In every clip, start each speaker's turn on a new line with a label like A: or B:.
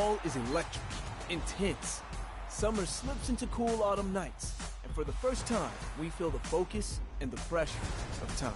A: Fall is electric, intense. Summer slips into cool autumn nights. And for the first time, we feel the focus and the pressure of time.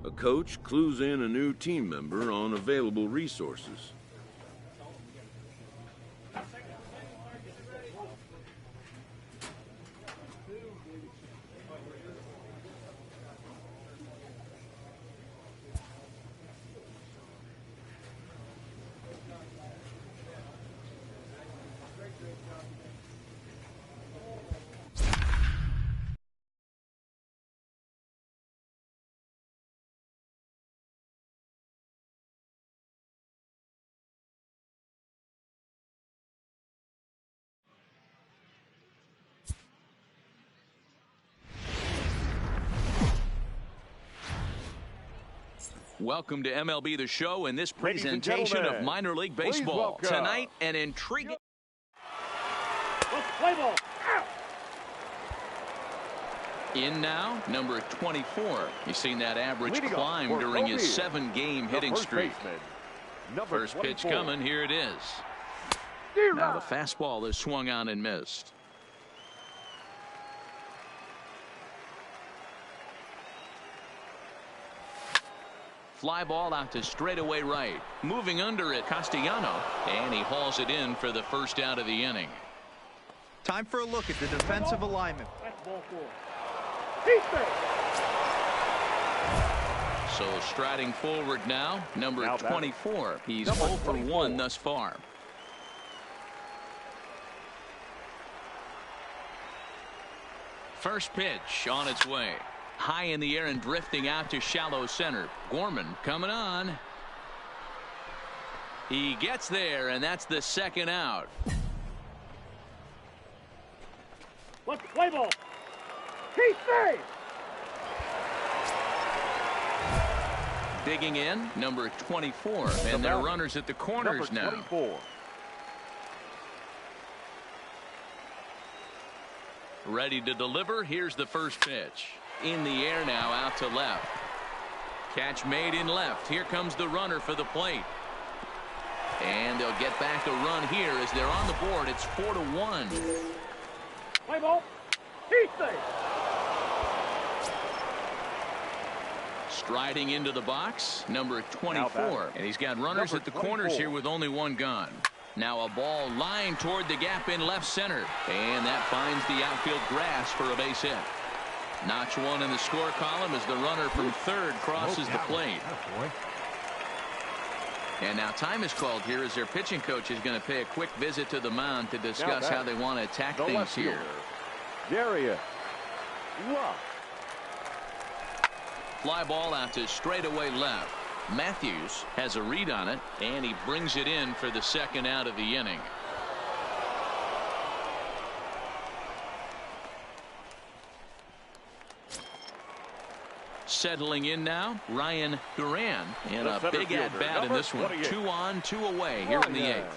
B: A coach clues in a new team member on available resources.
C: Welcome to MLB The Show and this presentation of minor league baseball. Tonight, an intriguing...
D: Play ball.
C: In now, number 24. He's seen that average climb during his 7-game hitting streak. First pitch coming, here it is. Now the fastball is swung on and missed. Fly ball out to straightaway right. Moving under it, Castellano. And he hauls it in for the first out of the inning.
E: Time for a look at the defensive alignment.
C: So striding forward now, number 24. He's 0 for 1 thus far. First pitch on its way. High in the air and drifting out to shallow center. Gorman coming on. He gets there, and that's the second out.
D: Let's play ball. Keep safe.
C: Digging in, number 24. And there are runners at the corners now. Ready to deliver. Here's the first pitch. In the air now, out to left. Catch made in left. Here comes the runner for the plate. And they'll get back a run here as they're on the board. It's 4-1.
D: Play ball. He's safe.
C: Striding into the box, number 24. And he's got runners at the corners here with only one gone. Now a ball lined toward the gap in left center. And that finds the outfield grass for a base hit. Notch one in the score column as the runner from third crosses the plate. And now time is called here as their pitching coach is going to pay a quick visit to the mound to discuss how they want to attack things here. Fly ball out to straightaway left. Matthews has a read on it, and he brings it in for the second out of the inning. Settling in now, Ryan Duran, and a big at-bat in this one. 2 on, 2 away here in the 8th.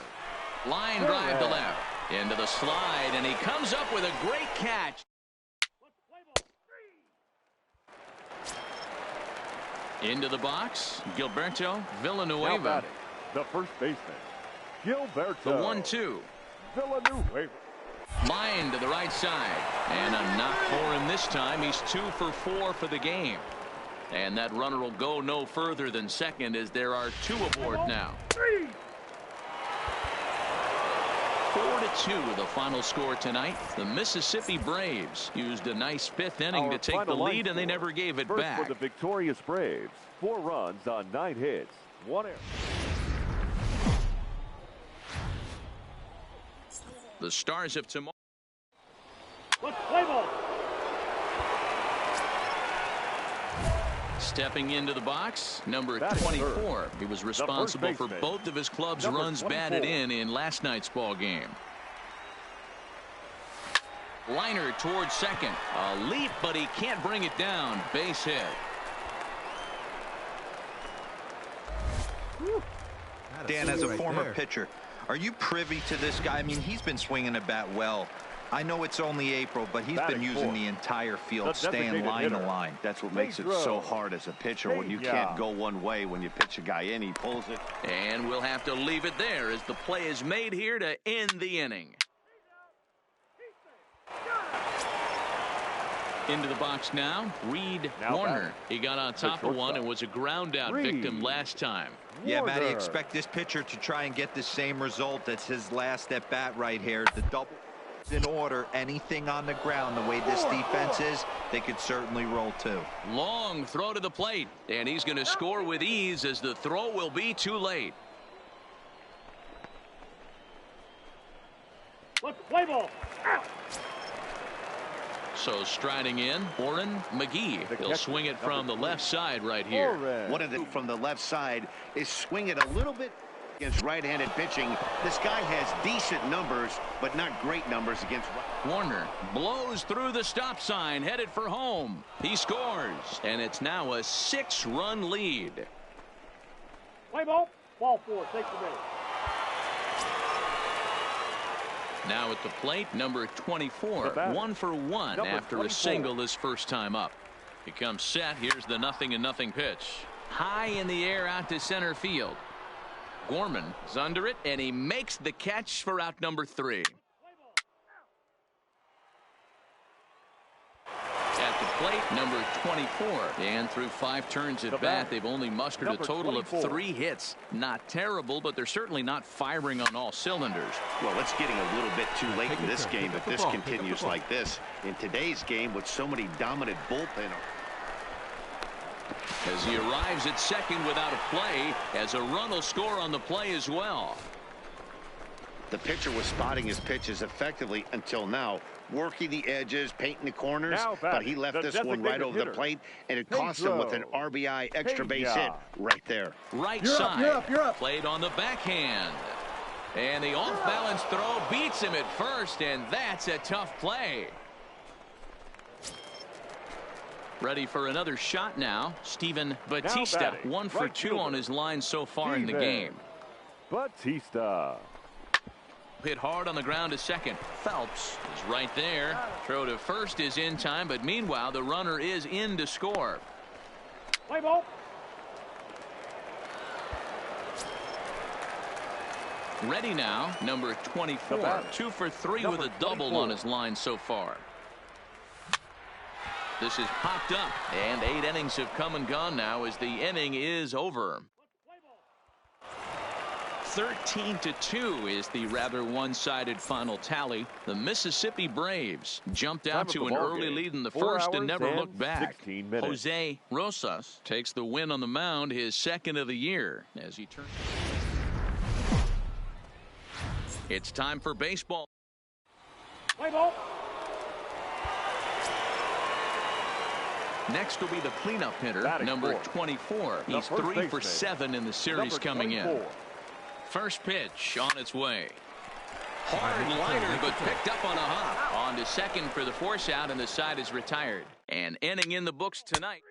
C: Line drive to left, into the slide, and he comes up with a great catch. Into the box, Gilberto Villanueva.
D: The first baseman, Gilberto.
C: The 1-2.
D: Villanueva.
C: Line to the right side. And a knock for him this time. He's 2 for 4 for the game. And that runner will go no further than second as there are 2 aboard now. 4-2 the final score tonight. The Mississippi Braves used a nice 5th inning to take the lead, and they never gave it back.
D: For the victorious Braves, 4 runs on 9 hits, 1 error.
C: The Stars of tomorrow.
D: Let's play ball.
C: Stepping into the box, number 24. He was responsible for both of his club's runs batted in last night's ball game. Liner towards second. A leap, but he can't bring it down. Base hit.
E: Dan, as a former pitcher, are you privy to this guy? I mean, he's been swinging the bat well. I know it's only April, but he's been using the entire field, staying line to line.
F: That's what makes it so hard as a pitcher when you can't go one way. When you pitch a guy in, he pulls it.
C: And we'll have to leave it there as the play is made here to end the inning. Into the box now, Reed Warner. He got on top of one and was a ground out victim last time.
E: Yeah, Matty, expect this pitcher to try and get the same result. That's his last at bat right here. The double in order. Anything on the ground, the way this defense is, they could certainly roll too.
C: Long throw to the plate, and he's going to score with ease as the throw will be too late.
D: Let's play ball. Out.
C: So striding in, Orrin McGee. He'll swing it from the left side right here.
F: What of it from the left side is swing it a little bit against right-handed pitching. This guy has decent numbers, but not great numbers against.
C: Warner blows through the stop sign, headed for home. He scores, and it's now a 6-run lead.
D: Play ball. Ball 4. Take the base.
C: Now at the plate, number 24. 1 for 1 after a single his first time up. He comes set. Here's the 0-0 pitch. High in the air out to center field. Gorman is under it, and he makes the catch for out number 3. At the plate, number 24. And through 5 turns at bat, they've only mustered a total of 3 hits. Not terrible, but they're certainly not firing on all cylinders.
F: Well, it's getting a little bit too late in this game if this continues like this. In today's game with so many dominant bullpen.
C: As he arrives at second without a play, as a run will score on the play as well.
F: The pitcher was spotting his pitches effectively until now, working the edges, painting the corners, but he left this one right over the plate, and it cost him with an RBI extra base hit right there.
C: Right side, played on the backhand. And the off-balance throw beats him at first, and that's a tough play. Ready for another shot now. Steven Batista, 1 for 2 on his line so far in the game.
D: Batista.
C: Hit hard on the ground to second. Phelps is right there. Throw to first is in time, but meanwhile the runner is in to score.
D: Play ball.
C: Ready now, number 24. 2 for 3 with a double on his line so far. This is popped up, and 8 innings have come and gone now as the inning is over. 13-2 is the rather one-sided final tally. The Mississippi Braves jumped out to an early lead in the first and never looked back. Jose Rosas takes the win on the mound, his 2nd of the year, as he turns. It's time for baseball.
D: Play ball.
C: Next will be the cleanup hitter, number 24. He's 3 for 7 in the series coming in. First pitch on its way. Hard liner, but picked up on a hop. On to second for the force out, and the side is retired. And inning in the books tonight.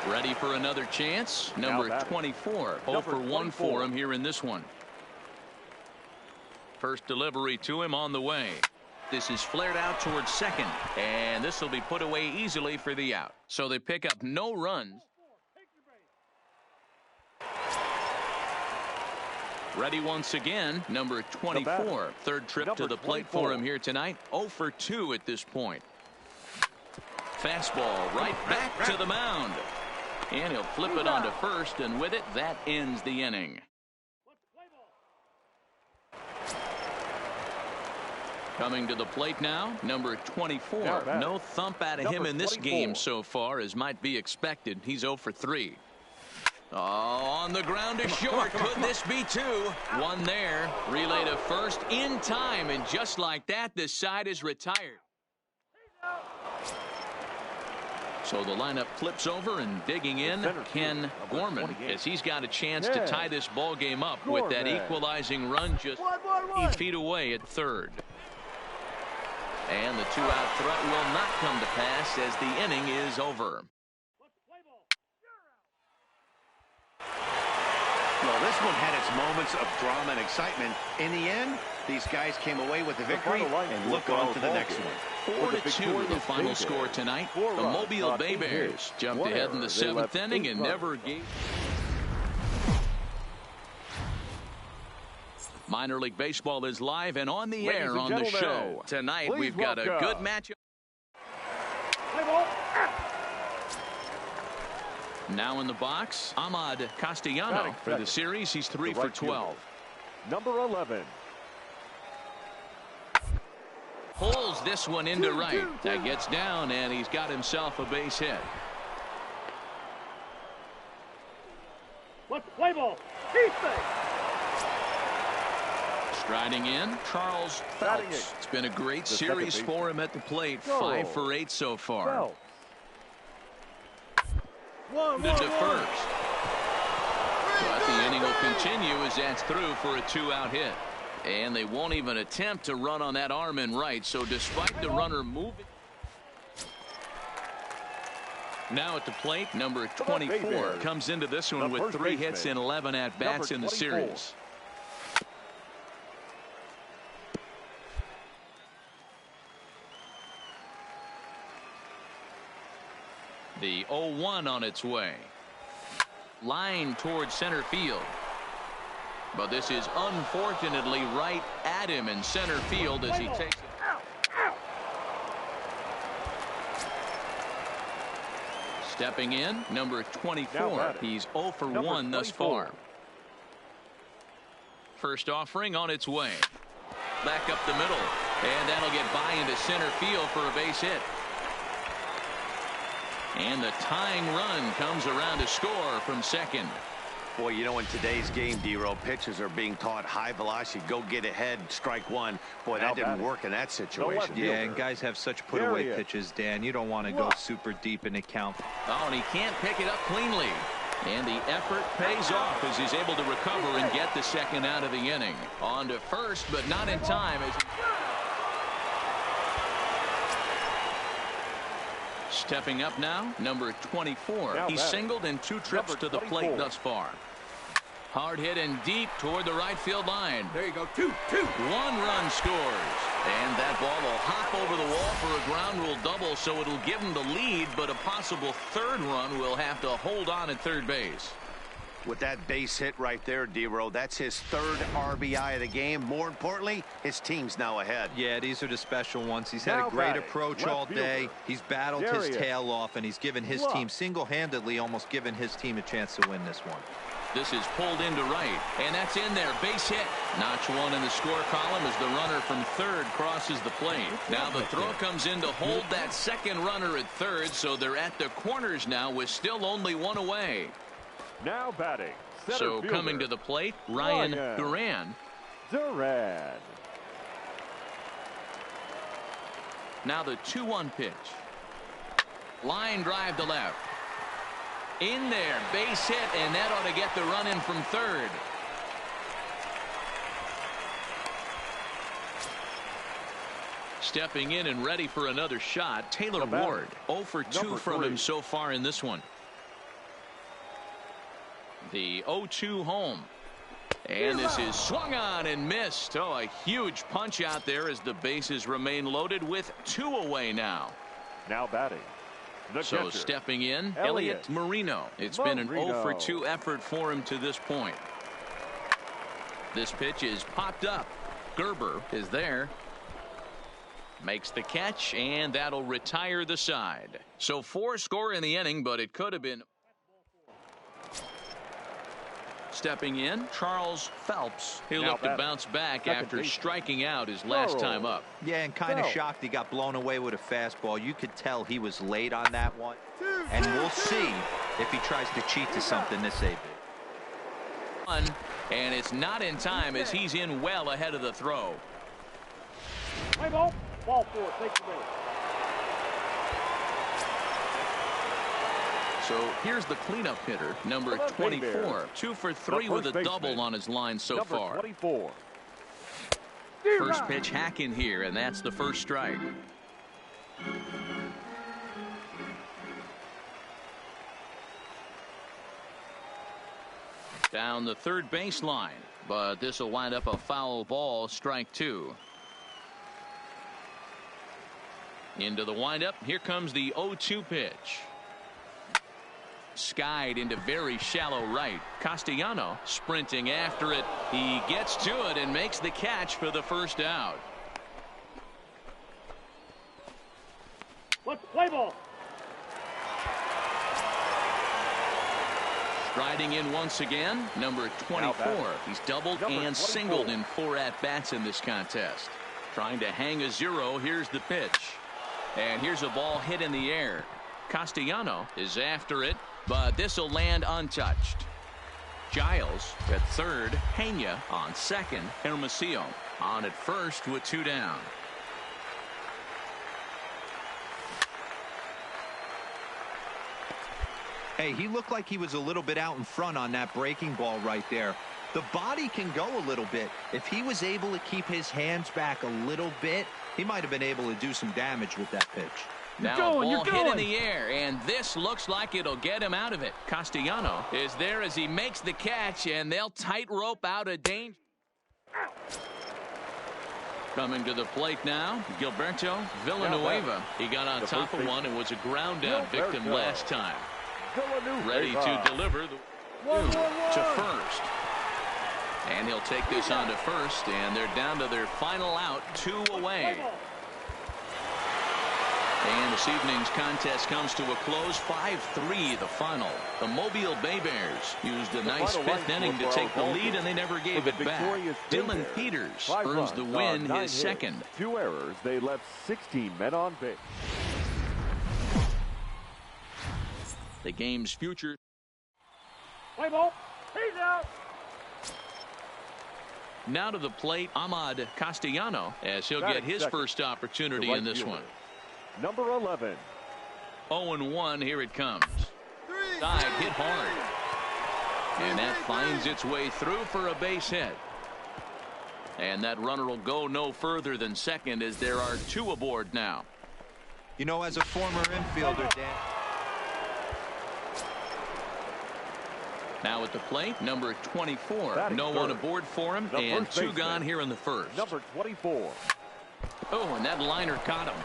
C: Ready for another chance? Number 24. 0 for 1 for him here in this one. First delivery to him on the way. This is flared out towards second, and this will be put away easily for the out. So they pick up no runs. Ready once again, number 24. Third trip to the plate for him here tonight. 0 for 2 at this point. Fastball right back to the mound. And he'll flip it onto first, and with it, that ends the inning. Coming to the plate now, number 24. No thump out of him in this game so far, as might be expected. He's 0 for 3. Oh, on the ground to short. Could this be 2? One there. Relay to first in time, and just like that, the side is retired. So the lineup flips over, and digging in, Ken Gorman, as he's got a chance to tie this ball game up with that equalizing run just 8 feet away at third. And the 2-out threat will not come to pass as the inning is over.
F: Well, this one had its moments of drama and excitement. In the end, these guys came away with the victory and look on to the next one.
C: 4-2 the final score tonight. The Mobile Bay Bears jumped ahead in the 7th inning and never gave. Minor League Baseball is live and on the air on the show. Tonight we've got a good matchup. Now in the box, Ahmad Castellano. For the series, he's 3 for 12.
D: Number 11.
C: Pulls this one into right. That gets down, and he's got himself a base hit.
G: Let's play ball.
C: Striding in, Charles Phelps. It's been a great series for him at the plate. 5 for 8 so far. To first. But the inning will continue as that's through for a 2-out hit. And they won't even attempt to run on that arm in right. So despite the runner moving. Now at the plate, number 24 comes into this one with 3 hits and 11 at-bats in the series. The 0-1 on its way. Line towards center field. But this is unfortunately right at him in center field as he takes it. Stepping in, number 24. He's 0 for 1 thus far. First offering on its way. Back up the middle. And that'll get by into center field for a base hit. And the tying run comes around to score from second.
F: Boy, you know, in today's game, D-Row, pitchers are being taught high velocity, go get ahead, strike one. Boy, that didn't work in that situation.
E: Yeah, and guys have such put-away pitches, Dan. You don't want to go super deep in the count.
C: Oh, and he can't pick it up cleanly. And the effort pays off as he's able to recover and get the second out of the inning. On to first, but not in time. Stepping up now, number 24. He's singled in 2 trips to the plate thus far. Hard hit and deep toward the right field line.
A: There you go. 2-2.
C: 1 run scores. And that ball will hop over the wall for a ground rule double, so it'll give him the lead, but a possible 3rd run will have to hold on at third base.
F: With that base hit right there, D-Row, that's his 3rd RBI of the game. More importantly, his team's now ahead.
E: Yeah, these are the special ones. He's had a great approach all day. He's battled his tail off, and he's given his team single-handedly, almost given his team a chance to win this one.
C: This is pulled into right, and that's in there. Base hit. Notch 1 in the score column as the runner from third crosses the plate. Now the throw comes in to hold that second runner at third, so they're at the corners now with still only 1 away.
D: Now batting.
C: So coming to the plate, Ryan Duran. Now the 2-1 pitch. Line drive to left. In there, base hit, and that ought to get the run in from third. Stepping in and ready for another shot, Taylor Ward. 0 for 2 from him so far in this one. The 0-2 home. And this is swung on and missed. Oh, a huge punch out there as the bases remain loaded with 2 away now.
D: Now batting.
C: So stepping in, Elliot Marino. It's been an 0 for 2 effort for him to this point. This pitch is popped up. Gerber is there. Makes the catch, and that'll retire the side. So 4 score in the inning, but it could have been. Stepping in, Charles Phelps. He'll look to bounce back after striking out his last time up.
E: Yeah, and kind of shocked he got blown away with a fastball. You could tell he was late on that one. And we'll see if he tries to cheat to something this AB.
C: And it's not in time as he's in well ahead of the throw.
G: Play ball. Ball 4. Take the base.
C: So here's the cleanup hitter, number 24. 2 for 3 with a double on his line so far.
D: 24.
C: First pitch hack in here, and that's the first strike. Down the third baseline, but this will wind up a foul ball, strike 2. Into the windup. Here comes the 0-2 pitch. Skied into very shallow right. Castellano sprinting after it. He gets to it and makes the catch for the first out.
G: Let's play ball.
C: Striding in once again, number 24. He's doubled and singled in 4 at-bats in this contest. Trying to hang a 0. Here's the pitch. And here's a ball hit in the air. Castellano is after it, but this will land untouched. Giles at third, Pena on second, Hermosillo on at first with 2 down.
E: Hey, he looked like he was a little bit out in front on that breaking ball right there. The body can go a little bit. If he was able to keep his hands back a little bit, he might have been able to do some damage with that pitch.
C: Now a ball hit in the air, and this looks like it'll get him out of it. Castellano is there as he makes the catch, and they'll tightrope out of danger. Coming to the plate now, Gilberto Villanueva. He got on top of one and was a ground down victim last time. Ready to deliver to first. And he'll take this on to first, and they're down to their final out, 2 away. And this evening's contest comes to a close, 5-3 the final. The Mobile Bay Bears used a nice 5th inning to take the lead, and they never gave it back. Dylan Peters earns the win, his second.
D: 2 errors. They left 16 men on base.
C: The game's future.
G: Play ball. He's out.
C: Now to the plate, Ahmad Castellano, as he'll get his first opportunity in this one.
D: Number 11.
C: 0-1, here it comes. Side hit hard. And that finds its way through for a base hit. And that runner will go no further than second as there are 2 aboard now.
E: You know, as a former infielder, Dan.
C: Now at the plate, number 24. No one aboard for him, and 2 gone here in the first.
D: Number 24.
C: Oh, and that liner caught him.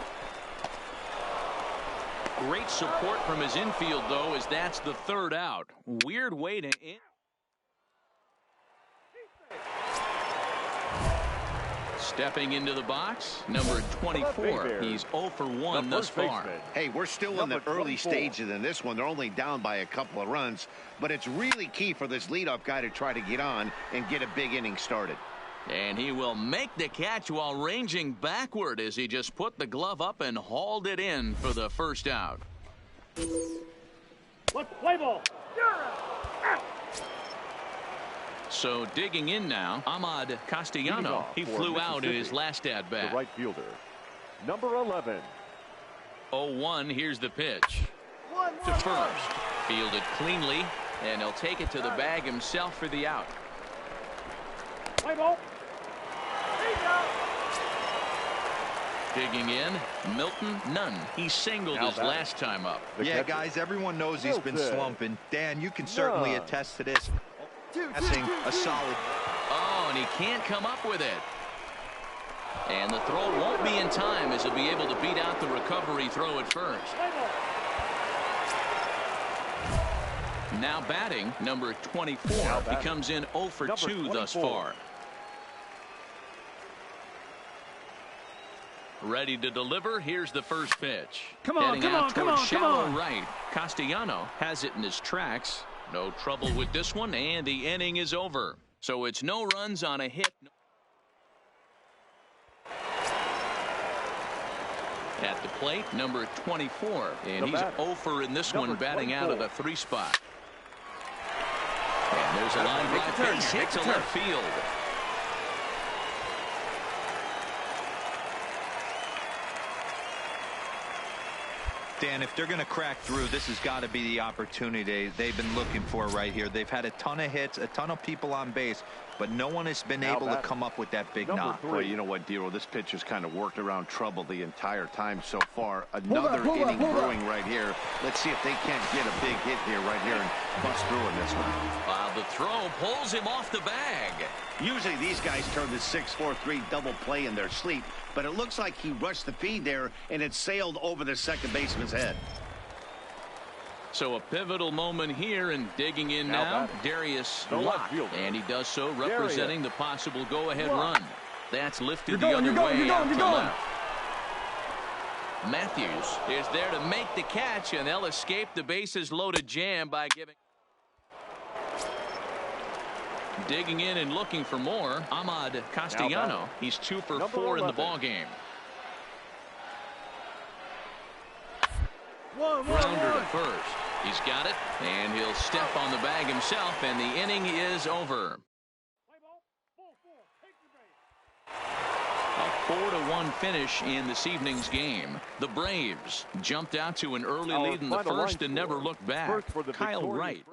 C: Great support from his infield, though, as that's the 3rd out. Weird way to end. Stepping into the box, number 24. He's 0 for 1 thus far.
F: Hey, we're still in the early stages in this one. They're only down by a couple of runs, but it's really key for this leadoff guy to try to get on and get a big inning started.
C: And he will make the catch while ranging backward as he just put the glove up and hauled it in for the first out.
G: Let's play ball.
C: So digging in now, Ahmad Castellano. He flew out in his last at bat.
D: The right fielder, number 11.
C: 0-1. Here's the pitch to first. Fielded cleanly, and he'll take it to the bag himself for the out.
G: Play ball.
C: Digging in, Milton Nunn. He singled his last time up.
E: Yeah, guys, everyone knows he's been slumping. Dan, you can certainly attest to this. Passing a solid.
C: Oh, and he can't come up with it. And the throw won't be in time as he'll be able to beat out the recovery throw at first. Now batting, number 24. He comes in 0 for 2 thus far. Ready to deliver. Here's the first pitch.
G: Come on,
C: Heading
G: come
C: out
G: on, come
C: towards
G: on, come
C: shallow
G: on.
C: right. Castellano has it in his tracks. No trouble with this one, and the inning is over. So it's no runs on a hit. At the plate, number 24. And he's over in this one, batting out of the 3 spot. And there's a line drive base hit to left field.
E: Dan, if they're going to crack through, this has got to be the opportunity they've been looking for right here. They've had a ton of hits, a ton of people on base, but no one has been able to come up with that big knock.
F: Well, you know what, Dero, this pitcher's kind of worked around trouble the entire time so far. Another inning brewing right here. Let's see if they can't get a big hit here right here and bust through in this one.
C: The throw pulls him off the bag.
F: Usually these guys turn the 6-4-3 double play in their sleep, but it looks like he rushed the feed there and it sailed over the second baseman's head.
C: So a pivotal moment here, and digging in now, Darius Locke, and he does so representing the possible go-ahead run. That's lifted the other way out to left. Matthews is there to make the catch, and they'll escape the bases-loaded jam by giving. Digging in and looking for more, Ahmad Castellano. He's 2 for 4 in the ballgame. Grounder to first. He's got it, and he'll step on the bag himself, and the inning is over. A 4-1 finish in this evening's game. The Braves jumped out to an early lead in the first and never looked back. Kyle Wright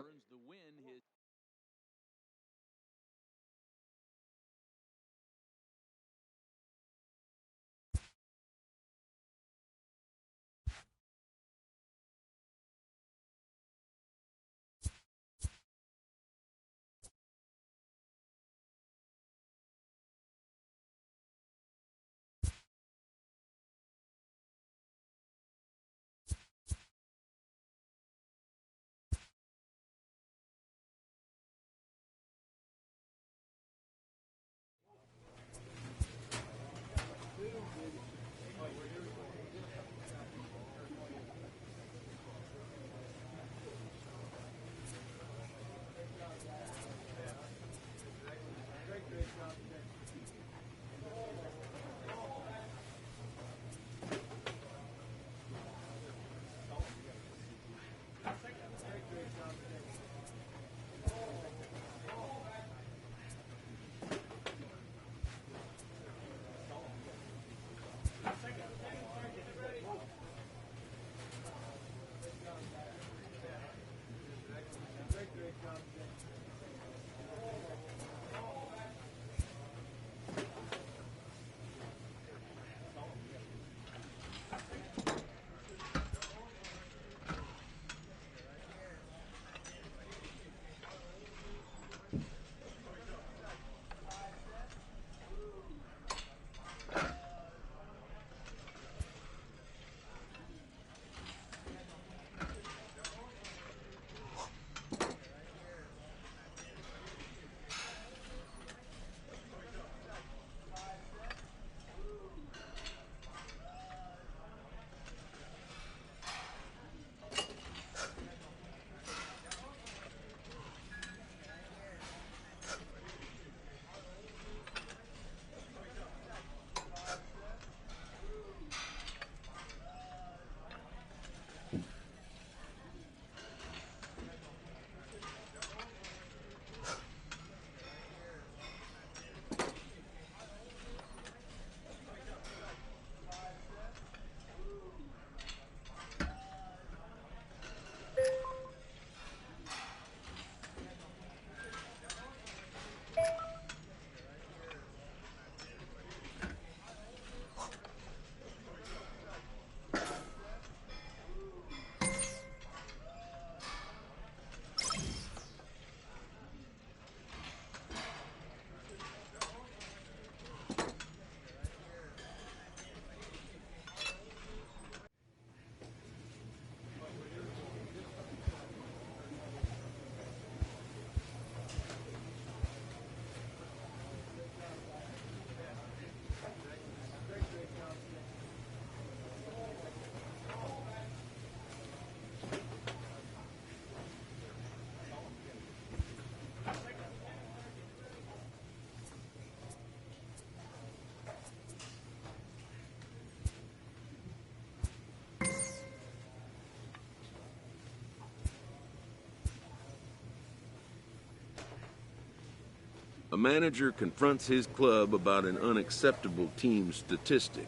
B: A manager confronts his club about an unacceptable team statistic.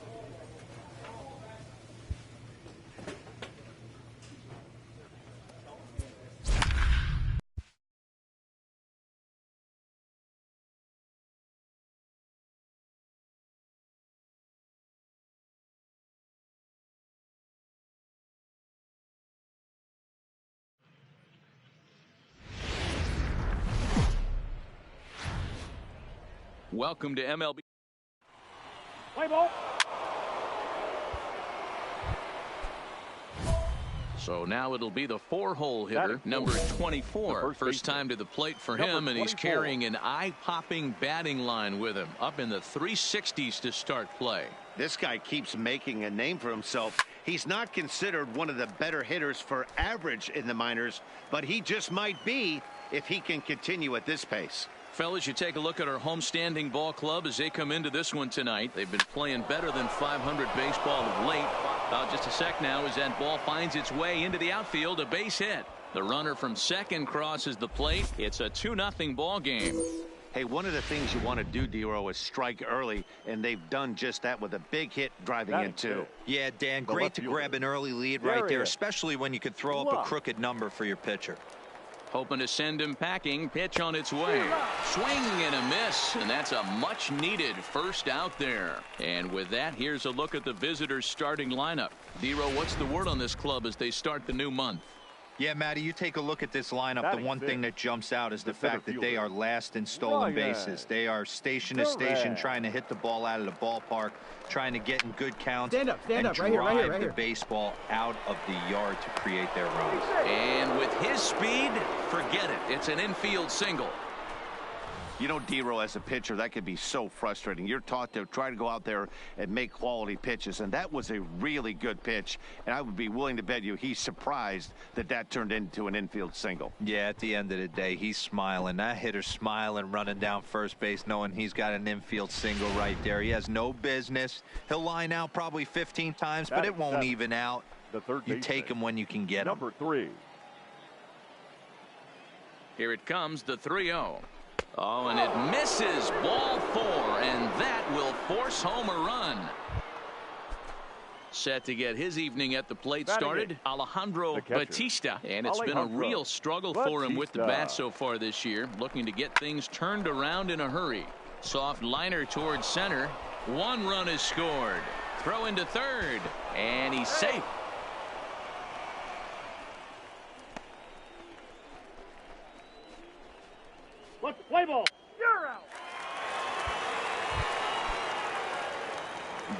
C: Welcome to MLB.
G: Play ball.
C: So now it'll be the 4-hole hitter, number 24. First time to the plate for him, and he's carrying an eye-popping batting line with him, up in the 360s to start play.
F: This guy keeps making a name for himself. He's not considered one of the better hitters for average in the minors, but he just might be if he can continue at this pace.
C: Fellas, you take a look at our homestanding ball club as they come into this one tonight. They've been playing better than .500 baseball of late. About just a sec now as that ball finds its way into the outfield, a base hit. The runner from second crosses the plate. It's a 2-0 ball game.
F: Hey, one of the things you want to do, D-Row, is strike early, and they've done just that with a big hit driving in two.
E: Yeah, Dan, great to grab an early lead right there, especially when you could throw up a crooked number for your pitcher.
C: Hoping to send him packing. Pitch on its way. Swing and a miss. And that's a much needed first out there. And with that, here's a look at the visitors' starting lineup. D-Row, what's the word on this club as they start the new month?
E: Yeah, Matty, you take a look at this lineup. The one thing that jumps out is the fact that they are last in stolen bases. They are station to station trying to hit the ball out of the ballpark, trying to get in good counts and drive the baseball out of the yard to create their runs.
C: And with his speed, forget it. It's an infield single.
F: You know, D-Row, as a pitcher, that could be so frustrating. You're taught to try to go out there and make quality pitches, and that was a really good pitch, and I would be willing to bet you he's surprised that that turned into an infield single.
E: Yeah, at the end of the day, he's smiling. That hitter's smiling, running down first base, knowing he's got an infield single right there. He has no business. He'll line out probably 15 times, but it won't even out. You take him when you can get him.
D: Number 3.
C: Here it comes, the 3-0. Oh, and it misses. Ball 4, and that will force home a run. Set to get his evening at the plate started, Alejandro Batista. And it's been a real struggle for him with the bat so far this year, looking to get things turned around in a hurry. Soft liner towards center. 1 run is scored. Throw into third, and he's safe.
G: Let's play ball. You're out.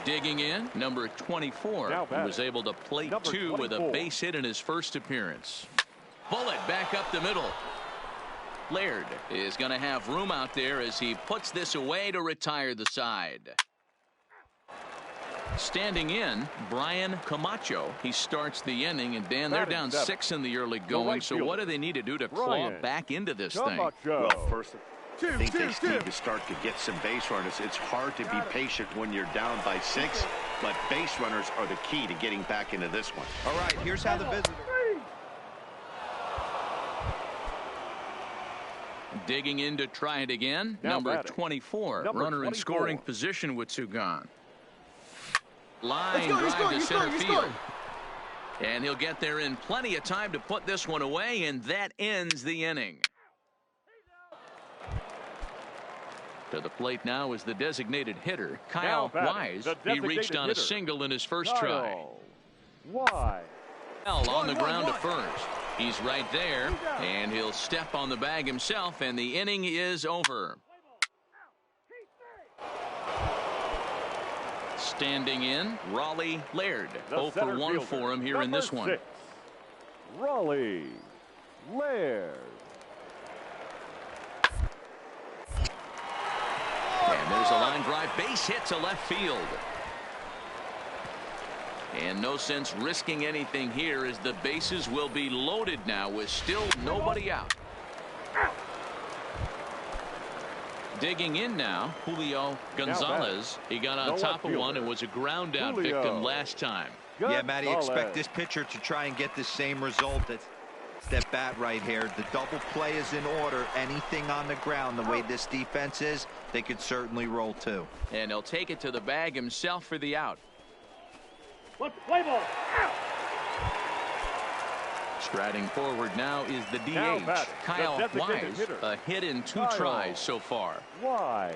C: Digging in, number 24. He was able to plate number 2 with a base hit in his first appearance. Bullet back up the middle. Laird is going to have room out there as he puts this away to retire the side. Standing in, Brian Camacho. He starts the inning, and Dan, they're down 6 in the early going. So what do they need to do to claw back into this thing?
F: Well, first, I think they need to start to get some base runners. It's hard to be patient when you're down by 6, but base runners are the key to getting back into this one.
E: All right, here's how the visitor.
C: Digging in to try it again, number 24. Runner in scoring position with 2 gone. Line drive to center field. And he'll get there in plenty of time to put this one away, and that ends the inning. To the plate now is the designated hitter, Kyle Wise. He reached on a single in his first try. On the ground to first. He's right there, and he'll step on the bag himself, and the inning is over. Standing in, Raleigh Laird. 0 for 1 for him here in this one.
D: 6. Raleigh Laird.
C: And there's a line drive base hit to left field. And no sense risking anything here as the bases will be loaded now with still nobody out. Digging in now, Julio Gonzalez. He got on top of one and was a ground out victim last time.
E: Yeah, Matty, expect this pitcher to try and get the same result. at bat right here. The double play is in order. Anything on the ground, the way this defense is, they could certainly roll too.
C: And he'll take it to the bag himself for the out.
G: Let's play ball.
C: Striding forward now is the DH, Kyle Wise. A hit in 2 tries so far.
D: Why?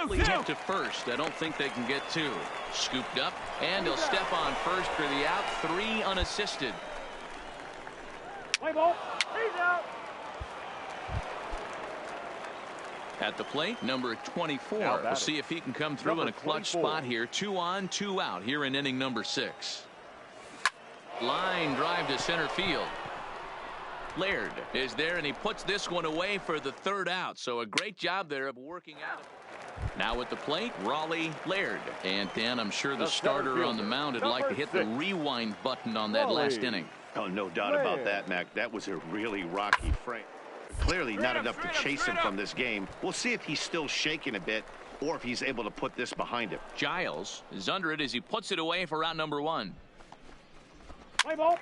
C: Leads up to first. I don't think they can get 2. Scooped up, and he'll step on first for the out. 3 unassisted.
G: Play ball. He's out.
C: At the plate, number 24. We'll see if he can come through in a clutch spot here. 2 on, 2 out here in inning number 6. Line drive to center field. Laird is there, and he puts this one away for the 3rd out. So a great job there of working out. Now at the plate, Raleigh Laird. And Dan, I'm sure the starter on the mound would like to hit the rewind button on that last inning.
F: Oh, no doubt about that, Mac. That was a really rocky frame. Clearly not enough to chase him from this game. We'll see if he's still shaking a bit or if he's able to put this behind him.
C: Giles is under it as he puts it away for out number 1.
G: Play ball.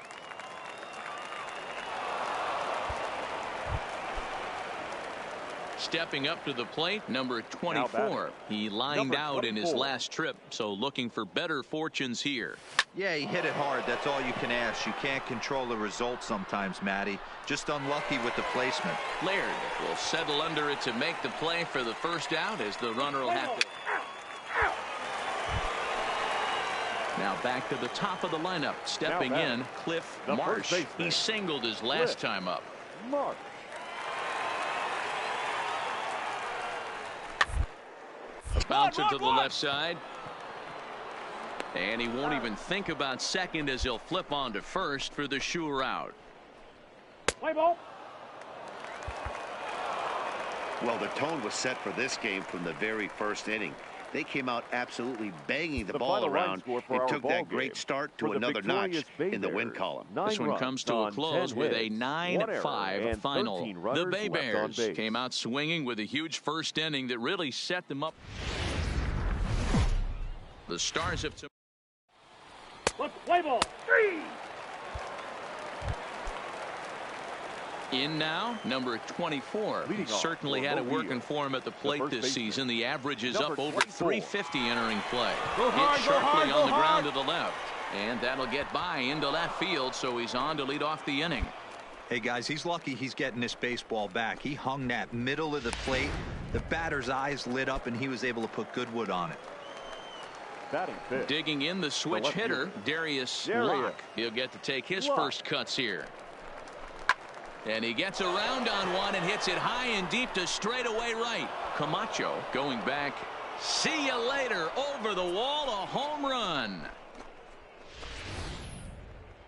C: Stepping up to the plate, number 24. He lined out in his last trip, so looking for better fortunes here.
E: Yeah, he hit it hard. That's all you can ask. You can't control the result sometimes, Matty. Just unlucky with the placement.
C: Laird will settle under it to make the play for the 1st out as the runner will have to. Now back to the top of the lineup. Stepping in, Cliff Marsh. He singled his last time up.
D: Marsh.
C: Bounce it to the left side. And he won't even think about second as he'll flip on to first for the sure out.
G: Play ball.
F: Well, the tone was set for this game from the very 1st inning. They came out absolutely banging the ball around and took that great start to another notch in the win column.
C: This one comes to a close with a 9-5 final. The Bay Bears came out swinging with a huge 1st inning that really set them up. The Stars have to.
G: Let's play ball. 3.
C: In now, number 24. He certainly had it working for him at the plate this season. The average is up over 350 entering play. Hit sharply on the ground to the left. And that'll get by into left field, so he's on to lead off the inning.
E: Hey, guys, he's lucky he's getting this baseball back. He hung that middle of the plate. The batter's eyes lit up, and he was able to put good wood on it.
C: Digging in the switch hitter, Darius Locke. He'll get to take his first cuts here. And he gets around on one and hits it high and deep to straightaway right. Camacho going back. See you later. Over the wall, a home run.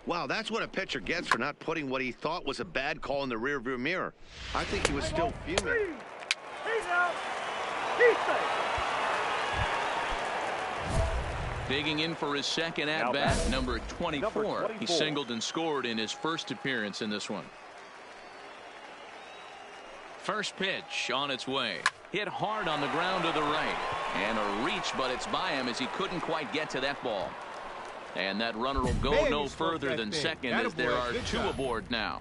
F: Wow, that's what a pitcher gets for not putting what he thought was a bad call in the rearview mirror. I think he was still fuming.
G: He's out. He's safe.
C: Digging in for his second at-bat, number 24. He singled and scored in his 1st appearance in this one. First pitch on its way. Hit hard on the ground to the right. And a reach, but it's by him as he couldn't quite get to that ball. And that runner will go no further than second as there are 2 aboard now.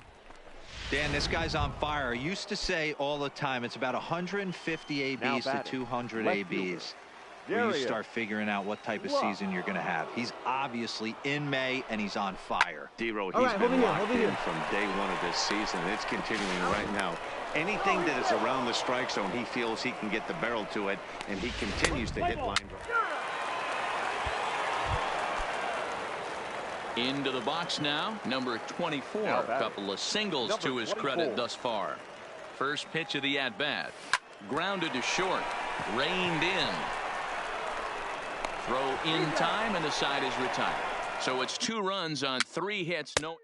E: Dan, this guy's on fire. I used to say all the time, it's about 150 ABs to 200 ABs. Where you start figuring out what type of season you're going to have. He's obviously in May, and he's on fire.
F: D-Row, he's been locked in from day 1 of this season. It's continuing right now. Anything that is around the strike zone, he feels he can get the barrel to it, and he continues to hit line drive.
C: Into the box now, number 24. A couple of singles to his credit thus far. First pitch of the at-bat. Grounded to short. Reined in. Throw in time, and the side is retired. So it's 2 runs on 3 hits. No.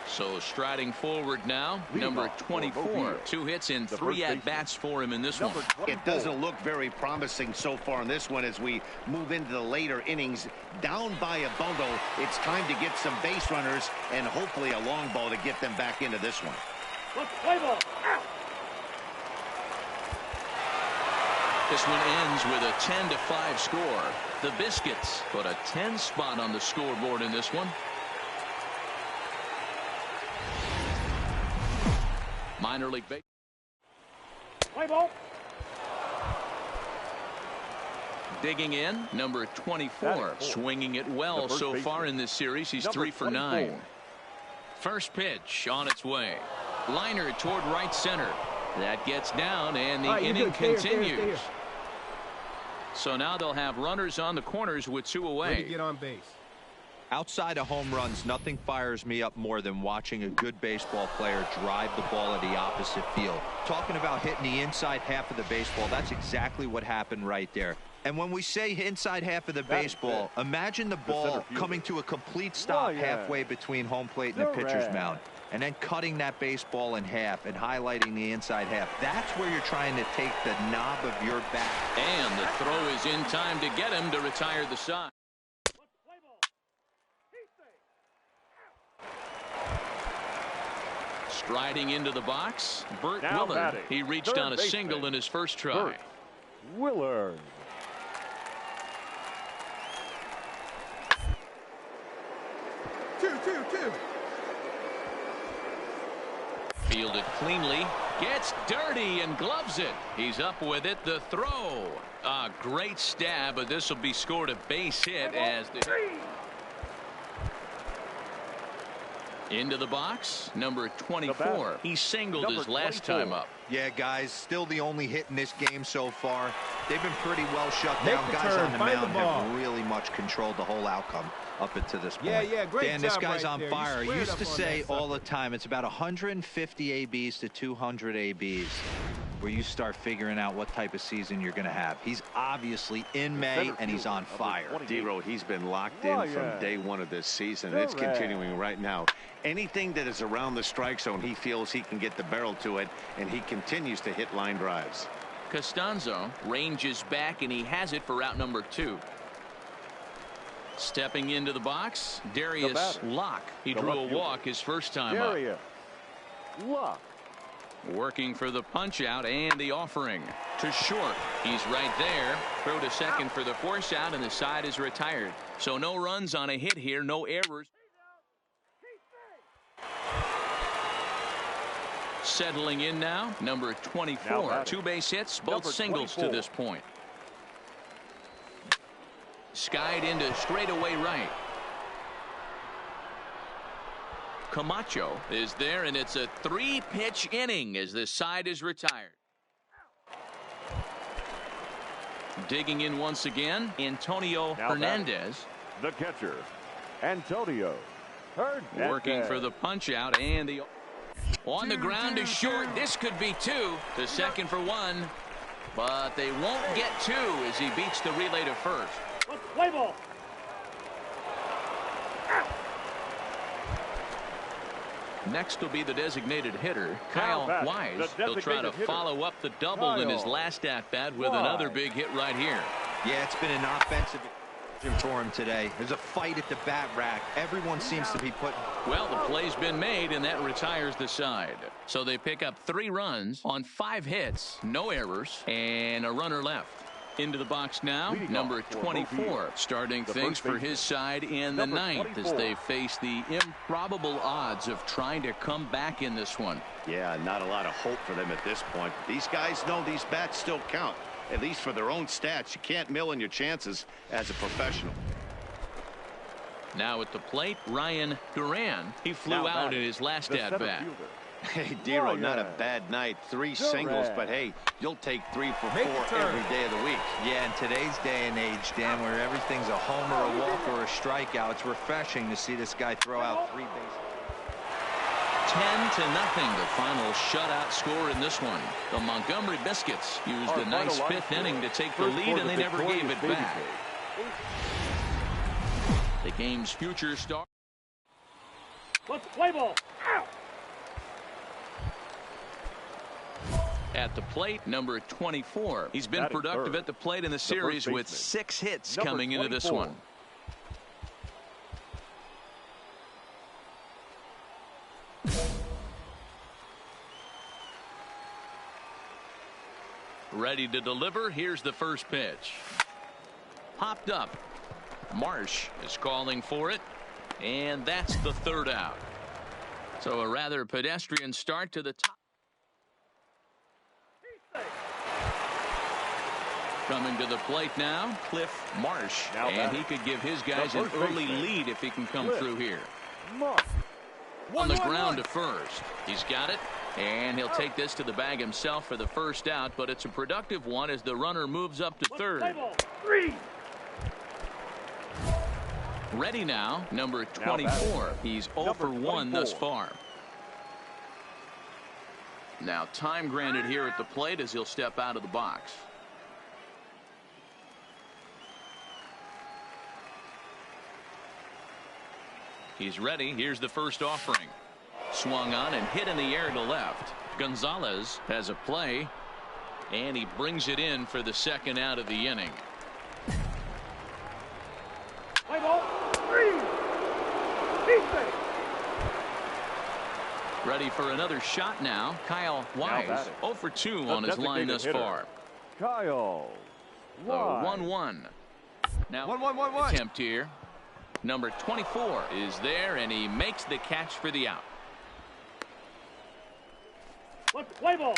C: So striding forward now, number 24. 2 hits in 3 at-bats for him in this one.
F: It doesn't look very promising so far in this one as we move into the later innings. Down by a bundle, it's time to get some base runners and hopefully a long ball to get them back into this one.
G: Let's play ball.
C: This one ends with a 10-5 score. The Biscuits put a 10 spot on the scoreboard in this one. Minor league baseball.
G: Play ball.
C: Digging in, number 24, swinging it well so far in this series. He's 3 for 9. First pitch on its way. Liner toward right center. That gets down, and the inning continues. So now they'll have runners on the corners with 2 away.
H: Ready to get on base.
E: Outside of home runs, nothing fires me up more than watching a good baseball player drive the ball at the opposite field. Talking about hitting the inside half of the baseball, that's exactly what happened right there. And when we say inside half of the baseball, imagine the ball coming to a complete stop halfway between home plate and the pitcher's mound, and then cutting that baseball in half and highlighting the inside half. That's where you're trying to take the knob of your bat.
C: And the throw is in time to get him to retire the side. Striding into the box, Burt Willard. He reached on a single in his first try.
D: Burt Willard.
H: Two.
C: Fielded cleanly, gets dirty and gloves it. He's up with it. The throw, a great stab, but this will be scored a base hit as the into the box. Number 24. He singled his last time up.
E: Yeah, guys, still the only hit in this game so far. They've been pretty well shut down. Guys on the mound have really much controlled the whole outcome up until this point.
H: Yeah, great
E: Dan,
H: job
E: this guy's
H: right
E: on
H: there.
E: fire. I used to say all the time, it's about 150 ABs to 200 ABs where you start figuring out what type of season you're going to have. He's obviously in May, and he's on fire.
F: D-Row, he's been locked in from day one of this season. It's continuing right now. Anything that is around the strike zone, he feels he can get the barrel to it, and he continues to hit line drives.
C: Costanzo ranges back, and he has it for out number 2. Stepping into the box, Darius Locke. He drew a walk his first time up.
D: Locke.
C: Working for the punch out and the offering to short. He's right there. Throw to second for the force out, and the side is retired. So no runs on a hit here, no errors. Settling in now, number 24. 2 base hits, both singles to this point. Skied into straightaway right. Camacho is there, and it's a 3-pitch inning as this side is retired. Digging in once again, Antonio Hernandez.
D: The catcher, Antonio Hernandez.
C: Working for the punch out, and the on the ground to short. This could be 2 to second for 1, but they won't get 2 as he beats the relay to first.
G: Play ball.
C: Next will be the designated hitter, Kyle Wise. He'll try to follow up the double in his last at-bat with another big hit right here.
E: Yeah, it's been an offensive for him today. There's a fight at the bat rack. Everyone seems to be putting.
C: Well, the play's been made, and that retires the side. So they pick up 3 runs on 5 hits, no errors, and a runner left. Into the box now, number 24, starting things for his side in the 9th as they face the improbable odds of trying to come back in this one.
F: Yeah, not a lot of hope for them at this point. These guys know these bats still count, at least for their own stats. You can't mill in your chances as a professional.
C: Now at the plate, Ryan Duran. He flew out in his last at-bat.
F: Hey, Dero, not a bad night. 3 singles, but hey, you'll take 3 for 4 every day of the week.
E: Yeah, in today's day and age, Dan, where everything's a homer, a walk, or a strikeout, it's refreshing to see this guy throw out 3 bases.
C: 10-0, the final shutout score in this one. The Montgomery Biscuits used a nice 5th inning to take the lead, and they never gave it back. The game's future star.
G: Let's play ball. Out.
C: At the plate, number 24. He's been productive at the plate in the series with 6 hits coming into this one. Ready to deliver. Here's the first pitch. Popped up. Marsh is calling for it. And that's the third out. So a rather pedestrian start to the top. Coming to the plate now, Cliff Marsh. And he could give his guys an early lead if he can come through here. On the ground to first. He's got it. And he'll take this to the bag himself for the first out. But it's a productive one as the runner moves up to third. Ready now, number 24. He's 0 for 1 thus far. Now time granted here at the plate as he'll step out of the box. He's ready. Here's the first offering. Swung on and hit in the air to left. Gonzalez has a play. And he brings it in for the second out of the inning.
G: Play ball. 3.
C: Ready for another shot now. Kyle Wise 0 for 2 on his line thus far.
D: Kyle
C: Wise. 1-1. Now 1-1-1-1. Attempt here. Number 24 is there, and he makes the catch for the out.
G: Play ball.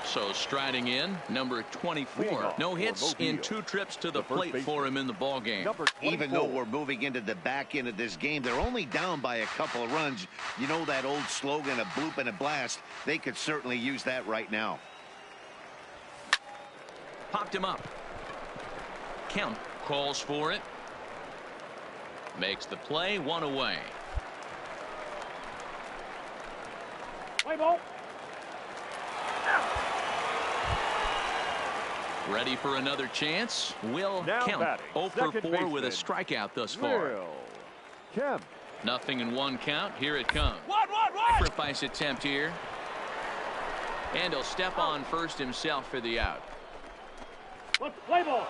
C: So striding in, number 24. No hits in 2 trips to the plate for him in the ball game.
F: Even though we're moving into the back end of this game, they're only down by a couple of runs. You know that old slogan, a bloop and a blast. They could certainly use that right now.
C: Popped him up. Kemp calls for it. Makes the play, 1 away.
G: Play ball.
C: Ready for another chance. Will Kemp 0 for 4 with a strikeout thus far.
D: Kemp.
C: Nothing in 1 count. Here it comes. Sacrifice attempt here. And he'll step on first himself for the out.
G: Play ball.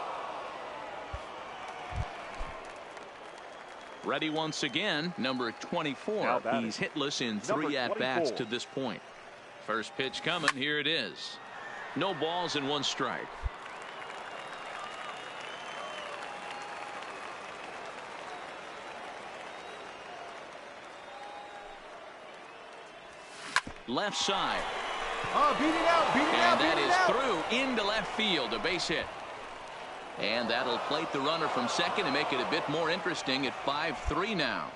C: Ready once again, number 24. He's hitless in 3 at-bats to this point. First pitch coming. Here it is. No balls and 1 strike. Left side.
H: Beat it out.
C: And that is through into left field. A base hit. And that'll plate the runner from second and make it a bit more interesting at 5-3 now.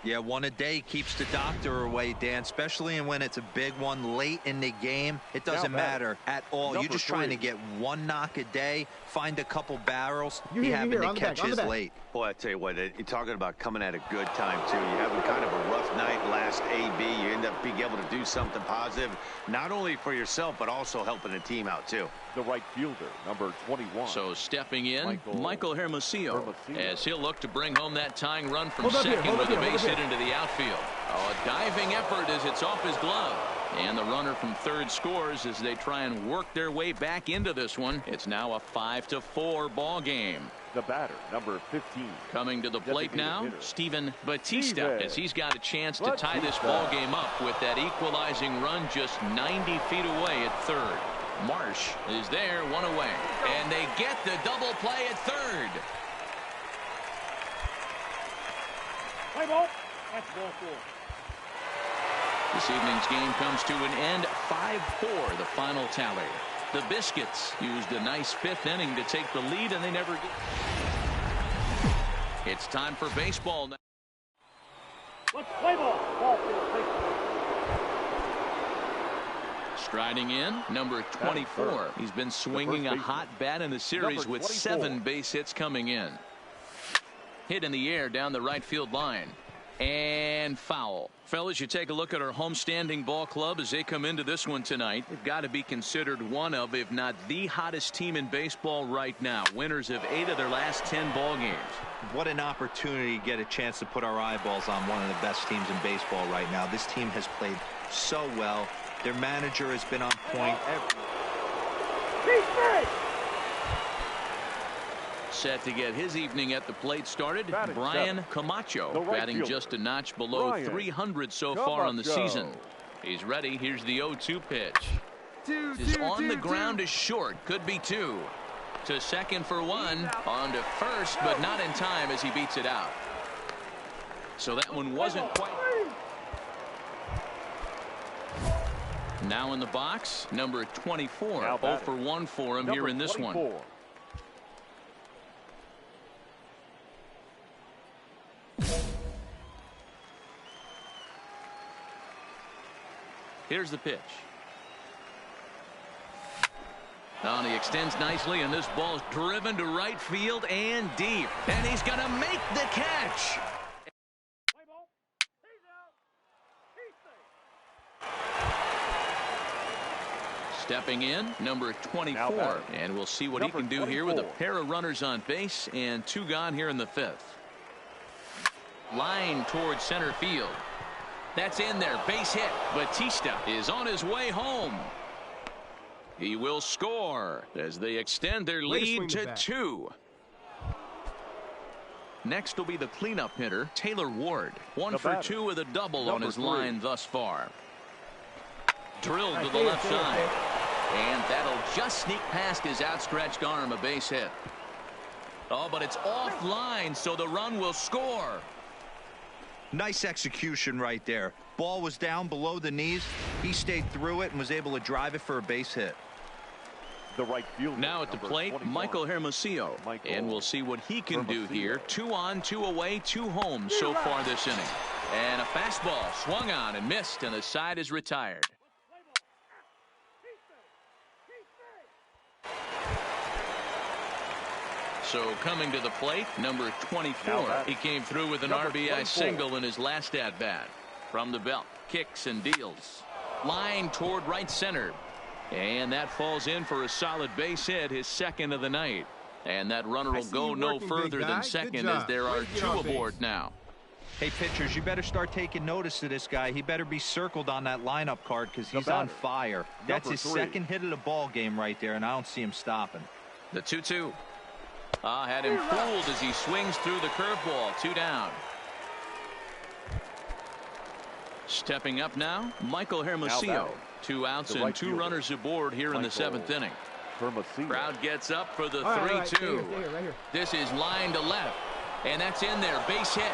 E: Yeah, 1 a day keeps the doctor away, Dan, especially when it's a big one late in the game. It doesn't matter at all. You're just trying to get 1 knock a day, find a couple barrels. You happen to catch his late.
F: Boy, I tell you what, you're talking about coming at a good time, too. You're having kind of a rough night last AB. You end up being able to do something positive, not only for yourself, but also helping the team out, too.
D: The right fielder, number 21.
C: So stepping in, Michael Hermosillo, as he'll look to bring home that tying run from second with a base hit into the outfield. Oh, a diving effort as it's off his glove. And the runner from third scores as they try and work their way back into this one. It's now a 5-4 ball game.
D: The batter, number 15.
C: Coming to the plate now, Steven Batista, as he's got a chance to tie this ball game up with that equalizing run just 90 feet away at third. Marsh is there, 1 away. And they get the double play at third.
G: Play ball. That's ball 4.
C: This evening's game comes to an end, 5-4, the final tally. The Biscuits used a nice 5th inning to take the lead, and they never did. It's time for baseball now.
G: Let's play ball. Ball 4.
C: Striding in, number 24. He's been swinging a hot bat in the series with 7 base hits coming in. Hit in the air down the right field line. And foul. Fellas, you take a look at our homestanding ball club as they come into this one tonight. They've got to be considered one of, if not the hottest team in baseball right now. Winners of 8 of their last 10 ball games.
E: What an opportunity to get a chance to put our eyeballs on one of the best teams in baseball right now. This team has played so well. Their manager has been on point.
C: Set to get his evening at the plate started, Brian Camacho, batting just a notch below 300 so far on the season. He's ready. Here's the 0-2 pitch. Is on the ground is short. Could be 2. To second for 1. On to first, but not in time as he beats it out. So that one wasn't quite. Now in the box, number 24. 0 for 1 for him here in this one. Here's the pitch. Now he extends nicely, and this ball's driven to right field and deep. And he's going to make the catch. Stepping in, number 24. And we'll see what he can do here with a pair of runners on base and 2 gone here in the 5th. Line towards center field. That's in there. Base hit. Batista is on his way home. He will score as they extend their lead to 2. Next will be the cleanup hitter, Taylor Ward. 1 for 2 with a double on his line thus far. Drilled to the left side. And that'll just sneak past his outstretched arm, a base hit. Oh, but it's offline, so the run will score.
E: Nice execution right there. Ball was down below the knees. He stayed through it and was able to drive it for a base hit.
D: The right field.
C: Now at the plate, Michael Hermosillo. And we'll see what he can do here. 2 on, 2 away, 2 home so far this inning. And a fastball swung on and missed, and the side is retired. So coming to the plate, number 24. He came through with an RBI single in his last at-bat. From the belt, kicks and deals. Line toward right center. And that falls in for a solid base hit, his 2nd of the night. And that runner will go no further than second as there are 2 aboard now.
E: Hey, pitchers, you better start taking notice of this guy. He better be circled on that lineup card because he's on fire. That's his 2nd hit of the ball game right there, and I don't see him stopping.
C: The 2-2. Had him fooled as he swings through the curveball. 2 down. Stepping up now, Michael Hermosillo. 2 outs and 2 runners aboard here in the 7th inning. Crowd gets up for the 3-2. This is line to left, and that's in there. Base hit.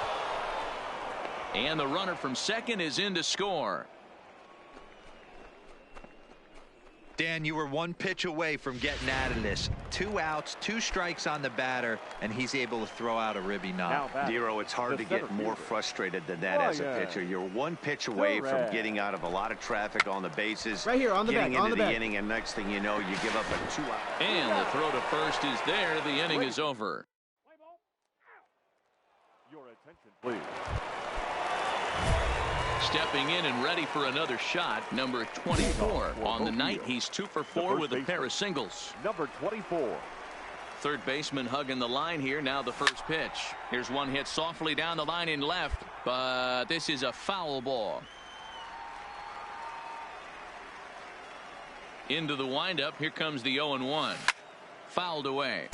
C: And the runner from second is in to score.
E: Dan, you were 1 pitch away from getting out of this. 2 outs, 2 strikes on the batter, and he's able to throw out a ribby knock.
F: Dero, it's hard to get more frustrated than that as a pitcher. You're 1 pitch away from getting out of a lot of traffic on the bases.
H: Right here, on the
F: getting
H: back,
F: into the inning, and next thing you know, you give up a 2-out.
C: And the throw to first is there. The inning is over.
D: Your attention, please.
C: Stepping in and ready for another shot, number 24. On the night, he's 2 for 4 with a pair of singles.
D: Number 24.
C: Third baseman hugging the line here. Now the first pitch. Here's one hit softly down the line in left, but this is a foul ball. Into the windup. Here comes the 0-1. Fouled away.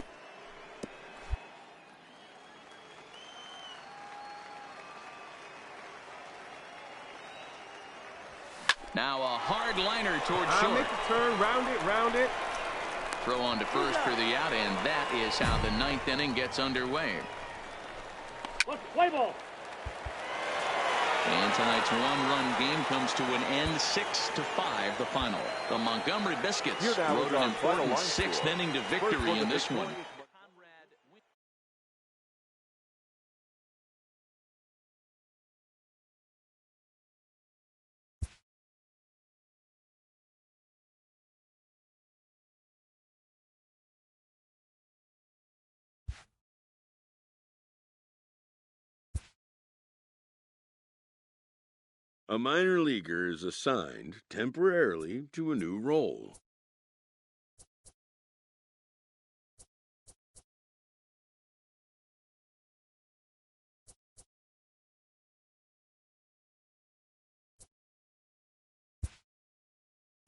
C: Now a hard liner towards short.
H: Make the turn, round it.
C: Throw on to first for the out, and that is how the 9th inning gets underway.
G: Play ball.
C: And tonight's 1-run game comes to an end, 6-5, the final. The Montgomery Biscuits rode an important 6th inning to victory in this one.
B: A minor leaguer is assigned temporarily to a new role.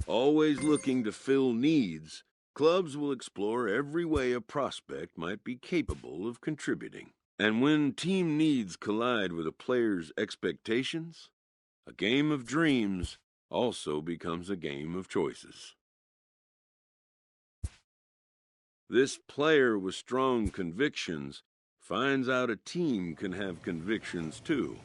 B: Always looking to fill needs, clubs will explore every way a prospect might be capable of contributing. And when team needs collide with a player's expectations, a game of dreams also becomes a game of choices. This player with strong convictions finds out a team can have convictions too.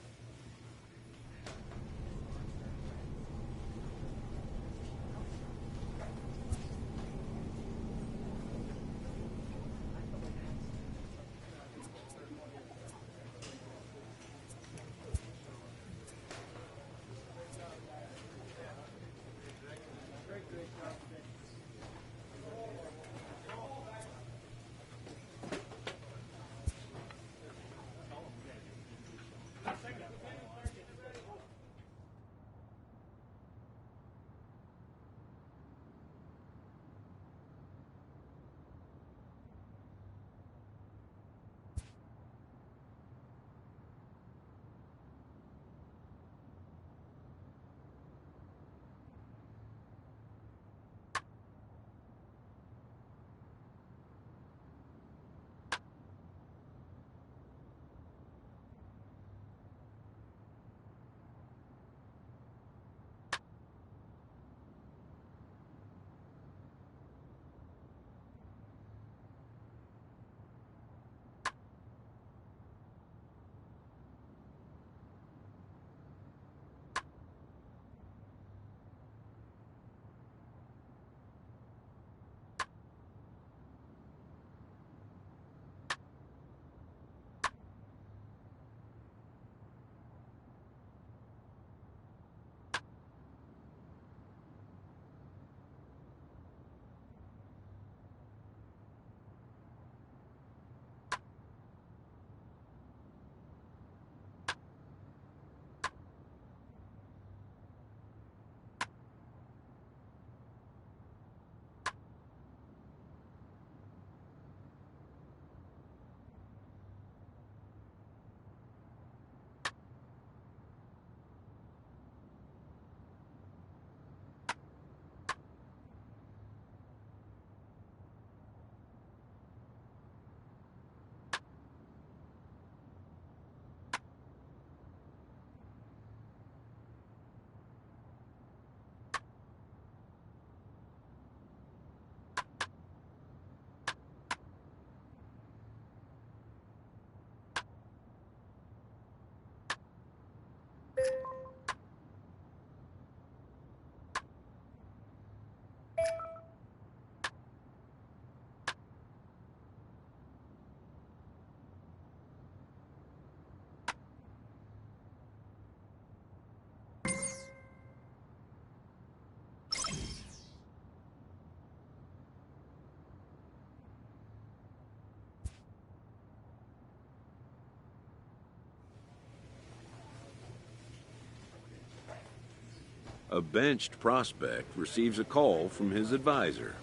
B: A benched prospect receives a call from his advisor,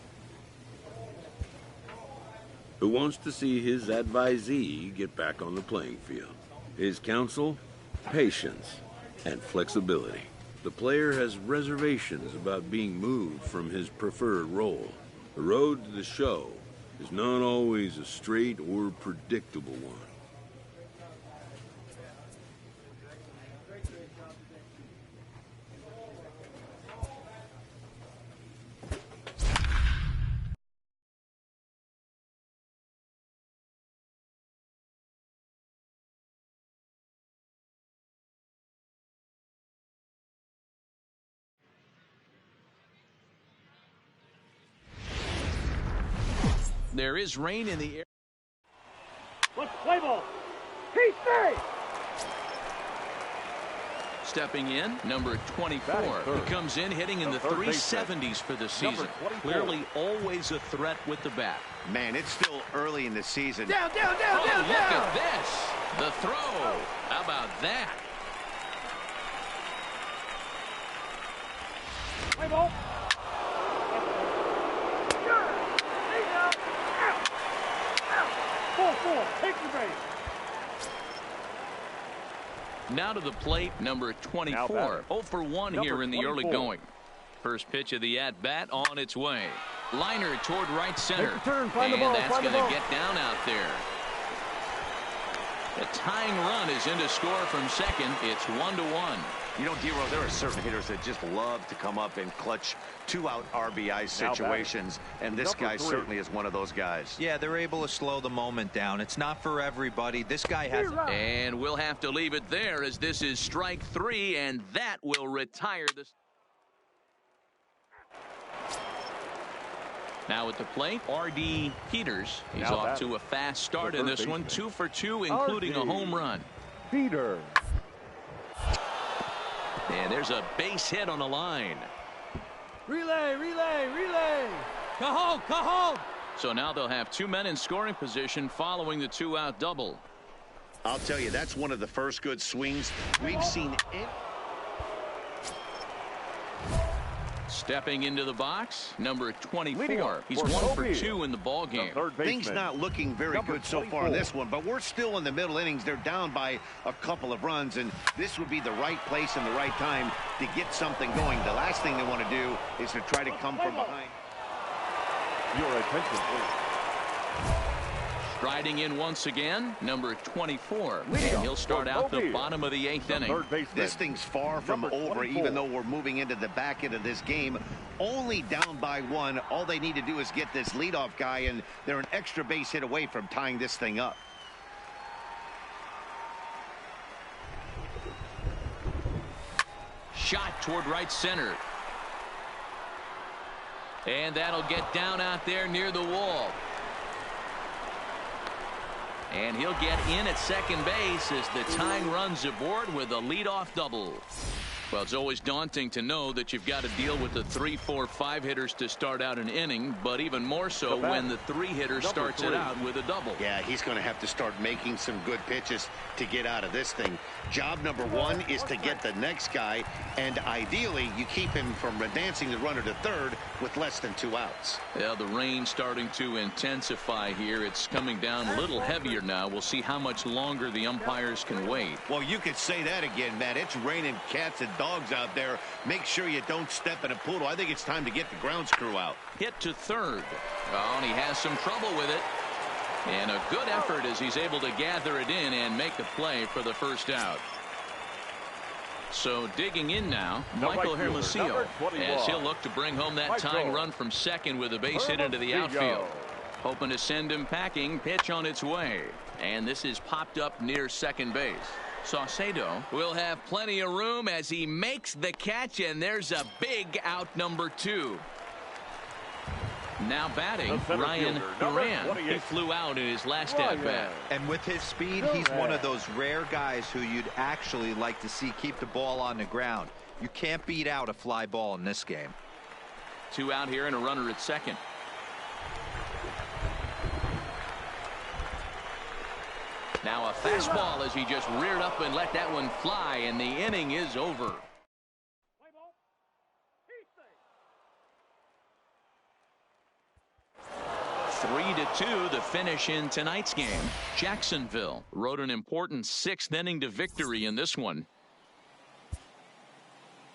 B: who wants to see his advisee get back on the playing field. His counsel, patience, and flexibility. The player has reservations about being moved from his preferred role. The road to the show is not always a straight or predictable one.
C: There is rain in the air.
G: Let's play ball. He's safe.
C: Stepping in, number 24. He comes in hitting in the 370s for the season. Clearly always a threat with the bat.
F: Man, it's still early in the season.
C: Down, look at this. The throw. How about that?
G: Play ball. Take the base.
C: Now to the plate, number 24. 0 for 1 here in the early going. First pitch of the at-bat on its way. Liner toward right center.
H: Turn,
C: and that's going to get down out there. The tying run is in to score from second. It's 1-1.
F: You know, D-Row, there are certain hitters that just love to come up and clutch two-out RBI situations, and this guy certainly is one of those guys.
E: Yeah, they're able to slow the moment down. It's not for everybody. This guy has...
C: And we'll have to leave it there as this is strike 3, and that will retire this. Now at the plate, R.D. Peters. He's off to a fast start in this one. 2 for 2, including a home run.
D: Peters.
C: And there's a base hit on the line.
A: Relay, relay, relay. Cajon, cajon.
C: So now they'll have 2 men in scoring position following the 2-out double.
F: I'll tell you, that's one of the first good swings we've seen.
C: Stepping into the box, number 24. He's 1 for 2 in the ball game.
F: Things not looking very good so far in this one, but we're still in the middle innings. They're down by a couple of runs, and this would be the right place and the right time to get something going. The last thing they want to do is to try to come from behind.
D: Your attention, please.
C: Striding in once again, number 24. And he'll start out the bottom of the 8th inning.
F: This thing's far from over, even though we're moving into the back end of this game. Only down by 1. All they need to do is get this leadoff guy, and they're an extra base hit away from tying this thing up.
C: Shot toward right center. And that'll get down out there near the wall. And he'll get in at second base as the tying runs aboard with a leadoff double. Well, it's always daunting to know that you've got to deal with the 3, 4, 5 hitters to start out an inning, but even more so when the 3 hitter starts it out with a double.
F: Yeah, he's going to have to start making some good pitches to get out of this thing. Job number 1 is to get the next guy, and ideally you keep him from advancing the runner to third with less than 2 outs.
C: Yeah, the rain starting to intensify here. It's coming down a little heavier now. We'll see how much longer the umpires can wait.
F: Well, you could say that again, Matt. It's raining cats and dogs out there. Make sure you don't step in a poodle. I think it's time to get the grounds crew out.
C: Hit to third. Oh, and he has some trouble with it. And a good effort as he's able to gather it in and make the play for the first out. So digging in now, Michael Hermosillo, as he'll look to bring home that tying run from second with a base hit into the outfield. Hoping to send him packing. Pitch on its way. And this is popped up near second base. Saucedo will have plenty of room as he makes the catch, and there's a big out, number 2. Now batting, Ryan Duran. He flew out in his last at-bat.
E: And with his speed, he's one of those rare guys who you'd actually like to see keep the ball on the ground. You can't beat out a fly ball in this game.
C: 2 out here and a runner at second. Now a fastball as he just reared up and let that one fly, and the inning is over. 3-2 the finish in tonight's game. Jacksonville rode an important 6th inning to victory in this one.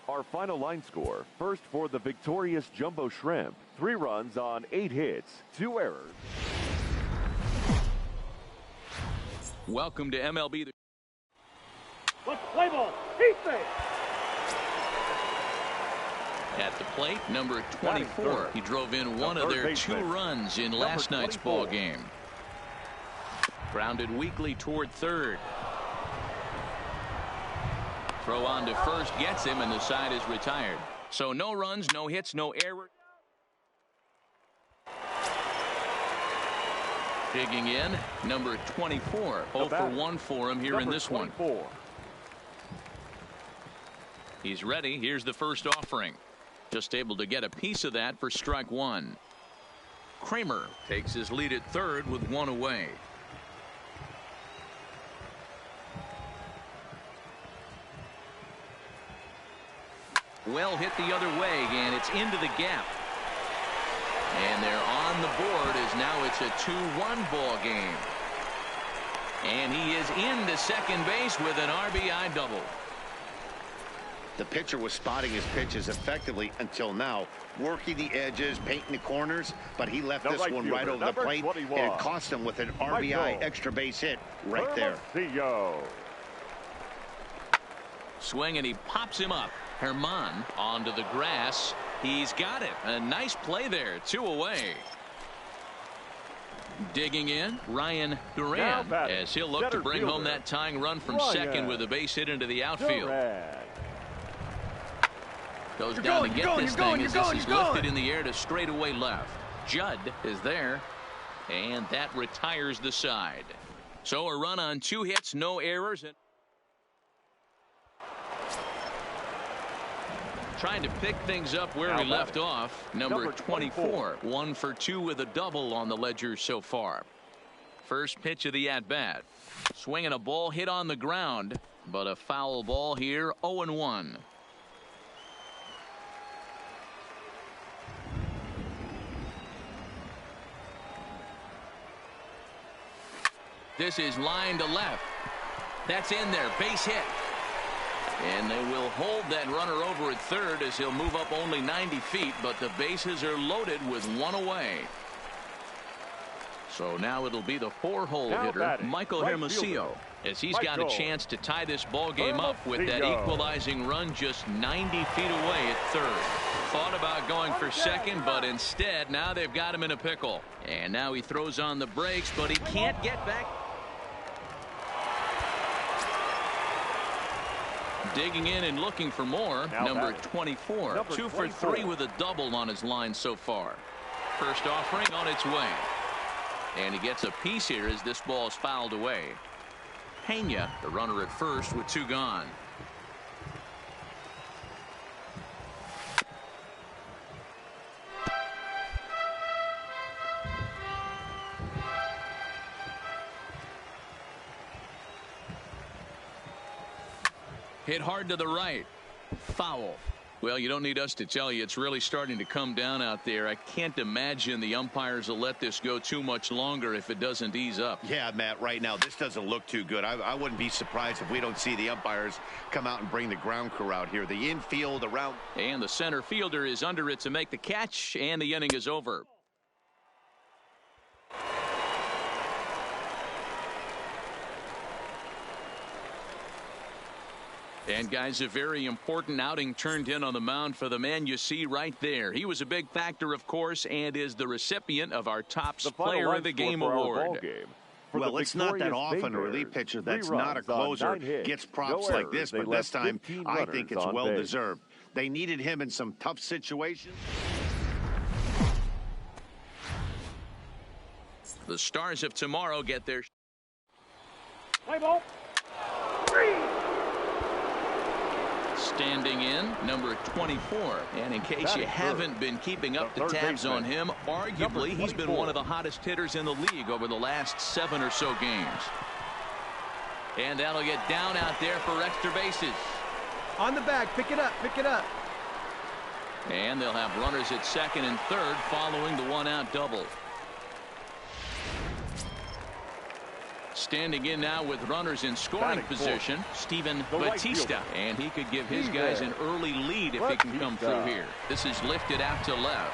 D: Our final line score. First for the victorious Jumbo Shrimp. 3 runs on 8 hits, 2 errors.
C: Welcome to MLB.
G: Let's play ball. Heat there.
C: At the plate, number 24. He drove in one of their 2 runs in last night's ball game. Grounded weakly toward third. Throw on to first gets him, and the side is retired. So no runs, no hits, no error. Digging in, number 24. 0 for 1 for him here in this one. He's ready. Here's the first offering. Just able to get a piece of that for strike 1. Kramer takes his lead at third with 1 away. Well hit the other way, and it's into the gap. And they're on the board as now it's a 2-1 ball game. And he is into second base with an RBI double.
F: The pitcher was spotting his pitches effectively until now, working the edges, painting the corners, but he left this one right over the plate, and it cost him with an RBI extra base hit right there.
C: Swing, and he pops him up. Herman onto the grass. He's got it. A nice play there. 2 away. Digging in, Ryan Duran, as he'll look to bring home that tying run from second with a base hit into the outfield. Goes down to get this thing as this is lifted in the air to straightaway left. Judd is there, and that retires the side. So a run on 2 hits, no errors. Trying to pick things up where we left off. Number 24, 1 for 2 with a double on the ledger so far. First pitch of the at-bat. Swinging a ball hit on the ground, but a foul ball here, 0-1. This is line to left. That's in there, base hit. And they will hold that runner over at third as he'll move up only 90 feet, but the bases are loaded with 1 away. So now it'll be the 4-hole hitter, Michael Hermosillo, as he's got a chance to tie this ball game up with that equalizing run just 90 feet away at third. Thought about going for second, but instead now they've got him in a pickle. And now he throws on the brakes, but he can't get back. Digging in and looking for more. Number 24, 2 for 3 with a double on his line so far. First offering on its way. And he gets a piece here as this ball is fouled away. Pena, the runner at first with 2 gone. Hit hard to the right. Foul. Well, you don't need us to tell you it's really starting to come down out there. I can't imagine the umpires will let this go too much longer if it doesn't ease up.
F: Yeah, Matt, right now this doesn't look too good. I wouldn't be surprised if we don't see the umpires come out and bring the ground crew out here. The infield around.
C: And the center fielder is under it to make the catch, and the inning is over. And guys, a very important outing turned in on the mound for the man you see right there. He was a big factor, of course, and is the recipient of our top player of the game award.
F: Well, it's not that often a relief pitcher that's not a closer gets props like this, but this time I think it's well deserved. They needed him in some tough situations.
C: The Stars of tomorrow get their
G: Play ball. 3.
C: Standing in, number 24. And in case you haven't been keeping up the tabs on him, arguably he's been one of the hottest hitters in the league over the last 7 or so games. And that'll get down out there for extra bases.
A: On the bag, pick it up, pick it up.
C: And they'll have runners at second and third following the 1-out double. Standing in now with runners in scoring position, Steven Batista. And he could give his guys an early lead if he can come through here. This is lifted out to left.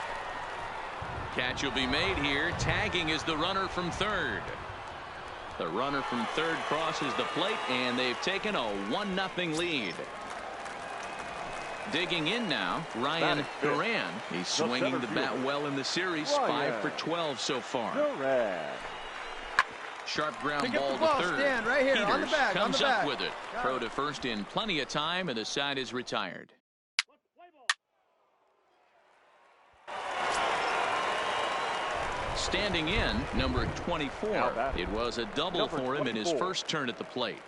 C: Catch will be made here. Tagging is the runner from third. The runner from third crosses the plate, and they've taken a 1-0 lead. Digging in now, Ryan Duran. He's swinging the bat well in the series, 5 for 12 so far. Sharp ground ball to third.
A: Stand right here,
C: Peters
A: on the bag,
C: comes
A: on the
C: up
A: bag.
C: with it. Throw to first in plenty of time, and the side is retired. Standing in, number 24. It was a double for him in his first turn at the plate.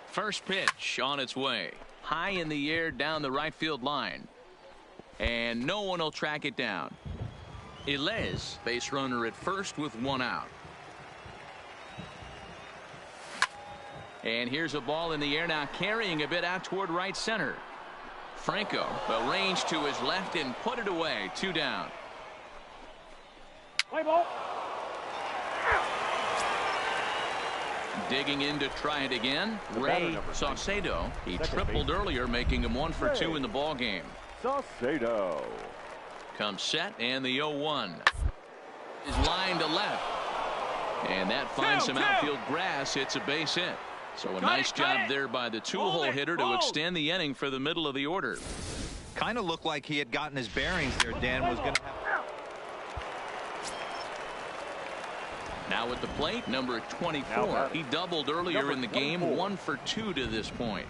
C: First pitch on its way. High in the air down the right field line. And no one will track it down. Ilez, base runner at first with 1 out. And here's a ball in the air now, carrying a bit out toward right center. Franco will range to his left and put it away. 2 down.
G: Play ball.
C: Digging in to try it again, Ray Saucedo. He tripled earlier, making him 1 for 2 in the ball game.
D: Saucedo
C: comes set, and the 0-1 is line to left. And that finds some outfield grass. It's a base hit. So a nice job there by the two-hole hitter to extend the inning for the middle of the order.
E: Kind of looked like he had gotten his bearings there. Dan was going to have.
C: Now at the plate, number 24. He doubled earlier in the game, 1 for 2 to this point.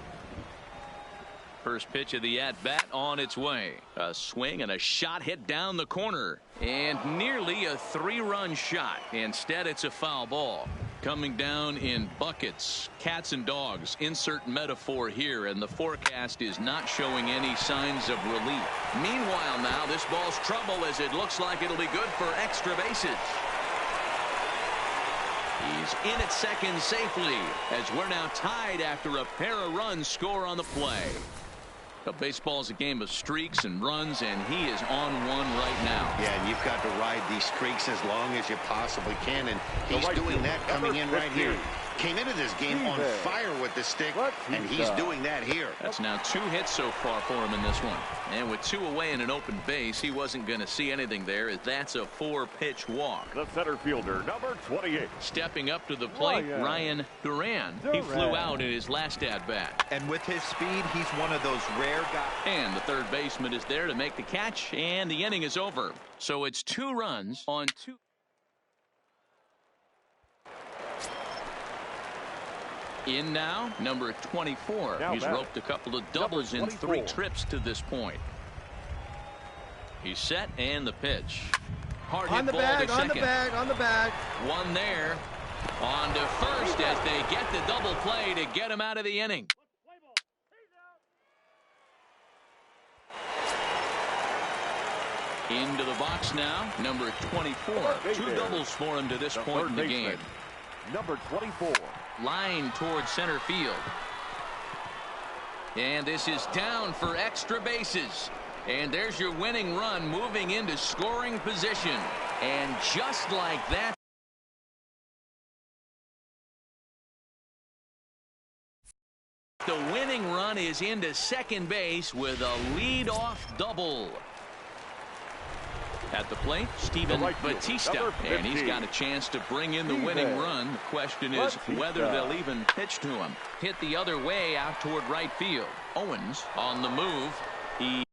C: First pitch of the at-bat on its way. A swing and a shot hit down the corner. And nearly a 3-run shot. Instead, it's a foul ball. Coming down in buckets. Cats and dogs. Insert metaphor here. And the forecast is not showing any signs of relief. Meanwhile now, this ball's trouble as it looks like it'll be good for extra bases. He's in at second safely as we're now tied after a pair of runs score on the play. Baseball's a game of streaks and runs, and he is on one right now.
F: Yeah, and you've got to ride these streaks as long as you possibly can, and he's doing that coming in right here. Came into this game on fire with the stick, and he's doing that here.
C: That's now 2 hits so far for him in this one. And with 2 away and an open base, he wasn't going to see anything there, as that's a 4-pitch walk.
D: The center fielder, number 28.
C: Stepping up to the plate, Ryan Duran. He flew out in his last at-bat.
E: And with his speed, he's one of those rare guys.
C: And the third baseman is there to make the catch, and the inning is over. So it's 2 runs on 2. In now, number 24. He's roped a couple of doubles in 3 trips to this point. He's set, and the pitch. Hard hit ball to second.
I: On the bag.
C: One there. On to first as they get the double play to get him out of the inning. Into the box now, number 24. 2 doubles for him to this point in the game.
D: Number 24.
C: Line towards center field. And this is down for extra bases. And there's your winning run moving into scoring position. And just like that, the winning run is into second base with a leadoff double. At the plate, Steven Batista, and he's got a chance to bring in the winning run. The question is whether they'll even pitch to him. Hit the other way out toward right field. Owens on the move. He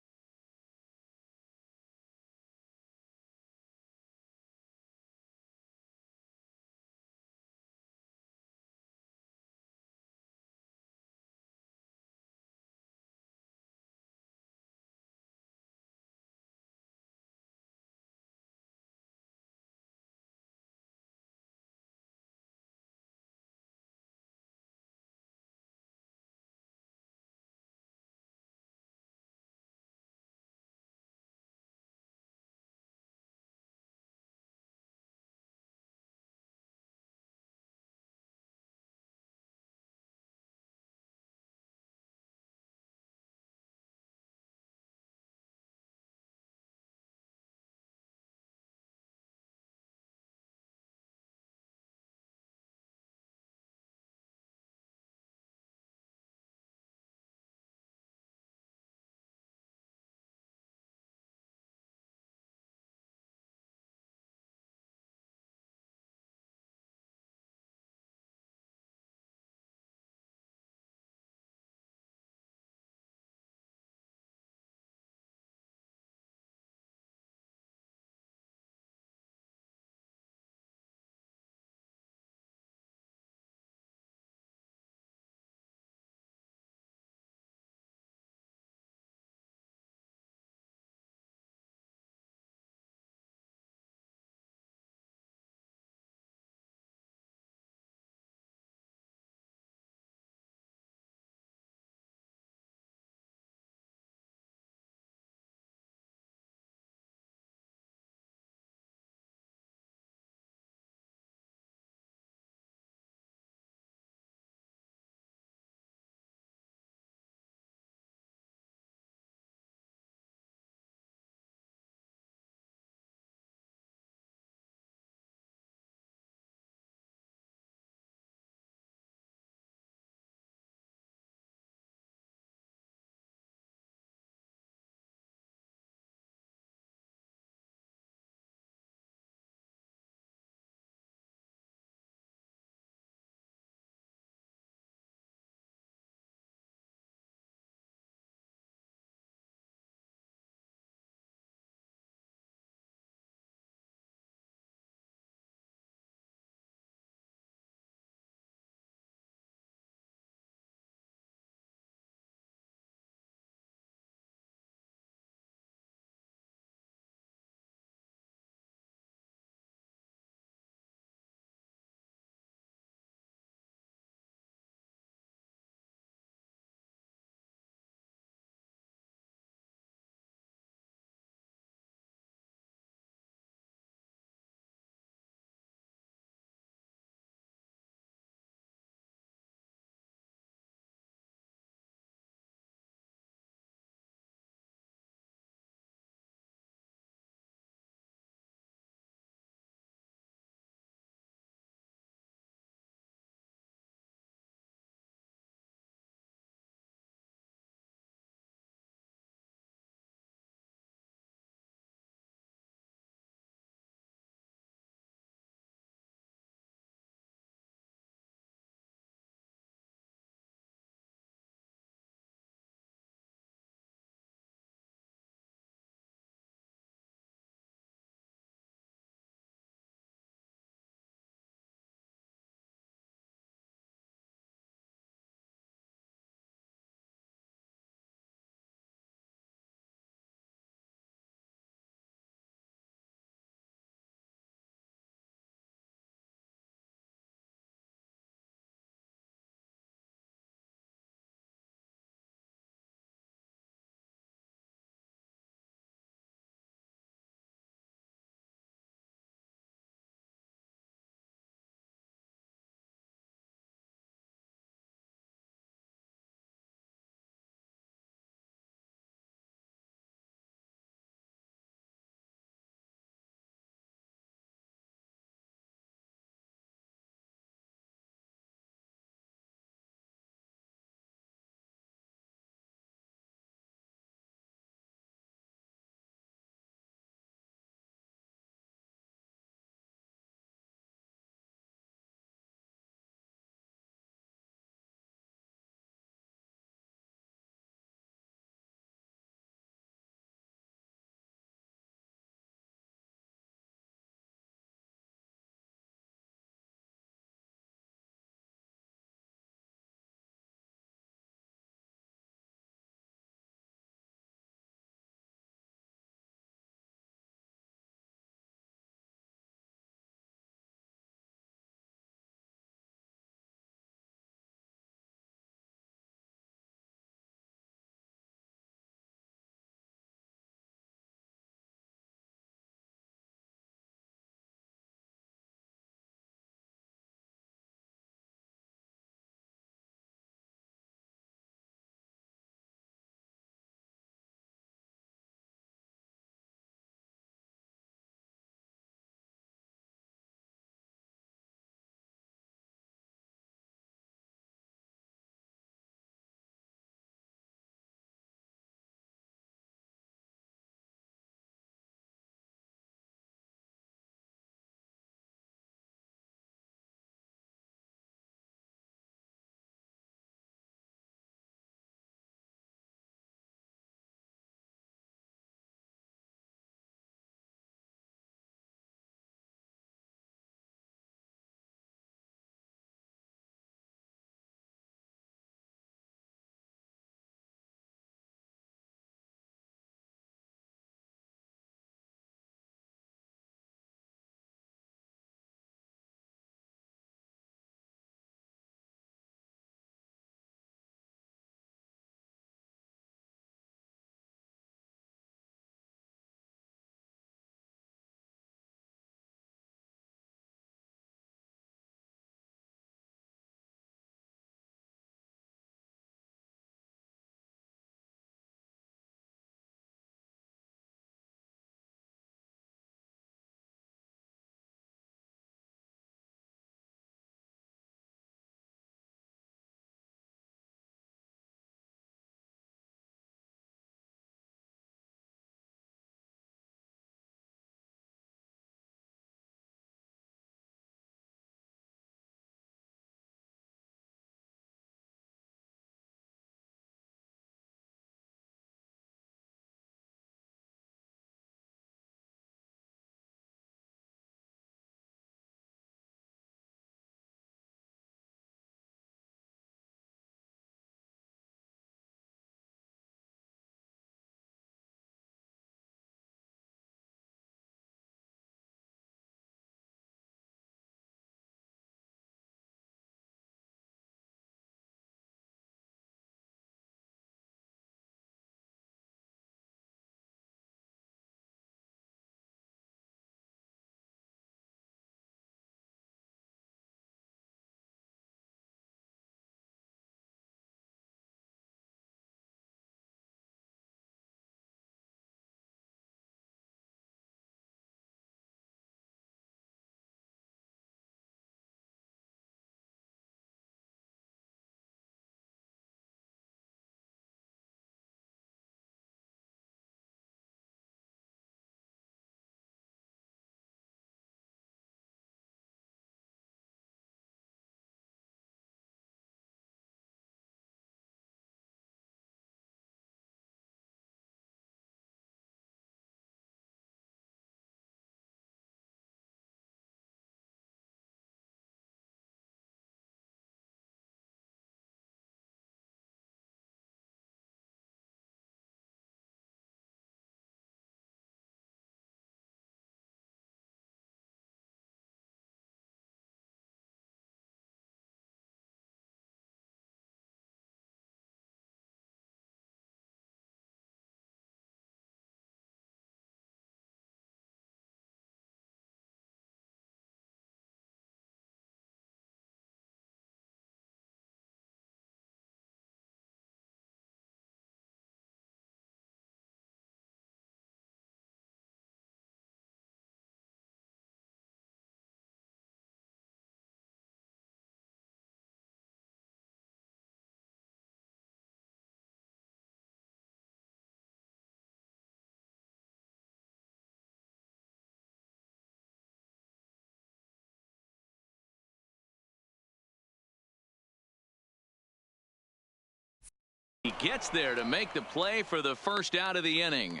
C: He gets there to make the play for the first out of the inning.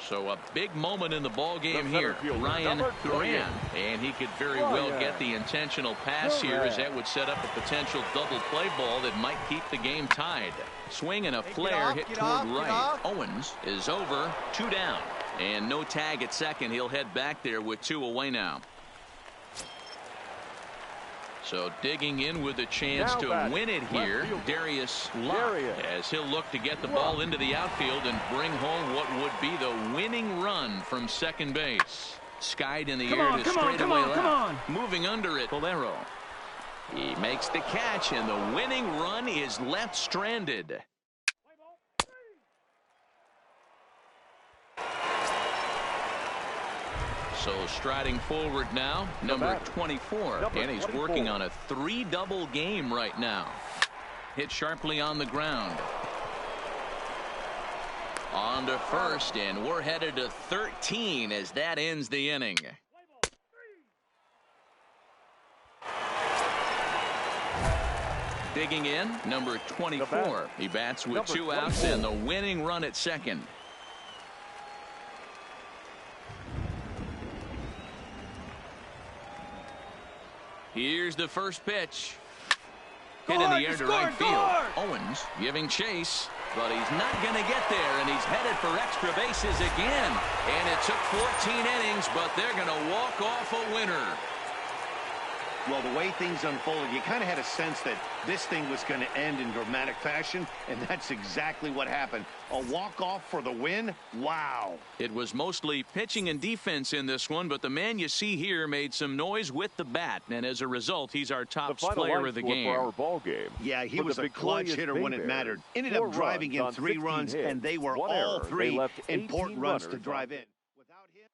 C: So a big moment in the ball game here. Ryan Duran, and he could very well get the intentional pass here, as that would set up a potential double play ball that might keep the game tied. Swing and a flare hit toward right. Owens is over, 2 down, and no tag at second. He'll head back there with 2 away now. So digging in with a chance to win it here, Darius Locke, as he'll look to get the ball into the outfield and bring home what would be the winning run from second base. Skied in the air to straightaway left. Moving under it, Valero. He makes the catch, and the winning run is left stranded. So striding forward now, number 24, and he's working on a 3-double game right now. Hit sharply on the ground. On to first, and we're headed to 13 as that ends the inning. Digging in, number 24. He bats with 2 outs and the winning run at second. Here's the first pitch. Hit in the air to right field. Owens giving chase, but he's not going to get there, and he's headed for extra bases again. And it took 14 innings, but they're going to walk off a winner.
F: Well, the way things unfolded, you kind of had a sense that this thing was going to end in dramatic fashion, and that's exactly what happened. A walk-off for the win? Wow.
C: It was mostly pitching and defense in this one, but the man you see here made some noise with the bat, and as a result, he's our top player of the game.
D: For our ball game.
F: Yeah, he was a clutch hitter when it mattered. Ended up driving in 3 runs, and they were all 3 important runs to drive in. Without him...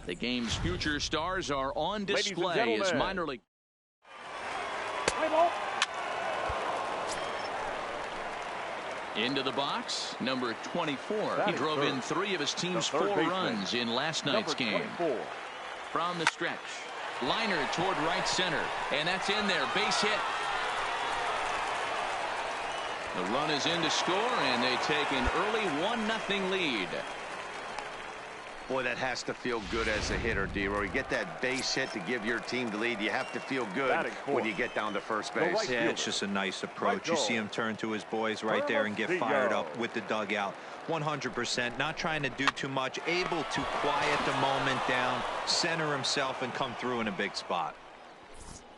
C: The game's future stars are on display as minor league. Into the box, number 24. He drove in 3 of his team's 4 runs in last night's game. From the stretch, liner toward right center, and that's in there. Base hit. The run is in to score, and they take an early 1-0 lead.
F: Boy, that has to feel good as a hitter, D-Roy. You get that base hit to give your team the lead. You have to feel good when you get down to first base.
E: Yeah, it's just a nice approach. You see him turn to his boys right there and get fired up with the dugout. 100%, not trying to do too much, able to quiet the moment down, center himself, and come through in a big spot.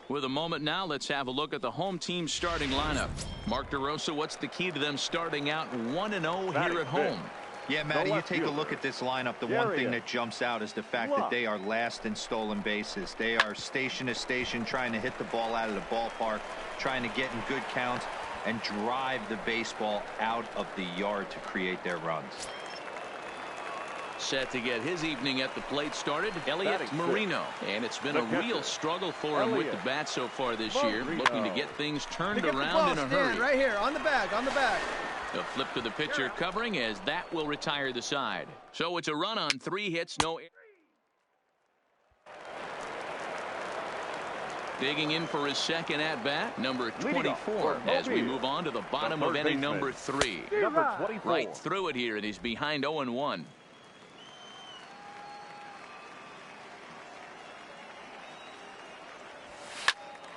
C: With a moment now, let's have a look at the home team starting lineup. Mark DeRosa, what's the key to them starting out 1-0 here at home?
E: Yeah, Matty, you take a look at this lineup. The one thing that jumps out is the fact that they are last in stolen bases. They are station to station trying to hit the ball out of the ballpark, trying to get in good counts and drive the baseball out of the yard to create their runs.
C: Set to get his evening at the plate started, Elliot Marino. And it's been a real struggle for him with the bat so far this year, looking to get things turned around in a hurry.
A: Right here, on the bag, on the bag.
C: A flip to the pitcher covering as that will retire the side. So it's a run on 3 hits, no. Digging in for his second at-bat, number 24, as we move on to the bottom of inning number 3.
D: Number 24.
C: Right through it here, and he's behind 0-1.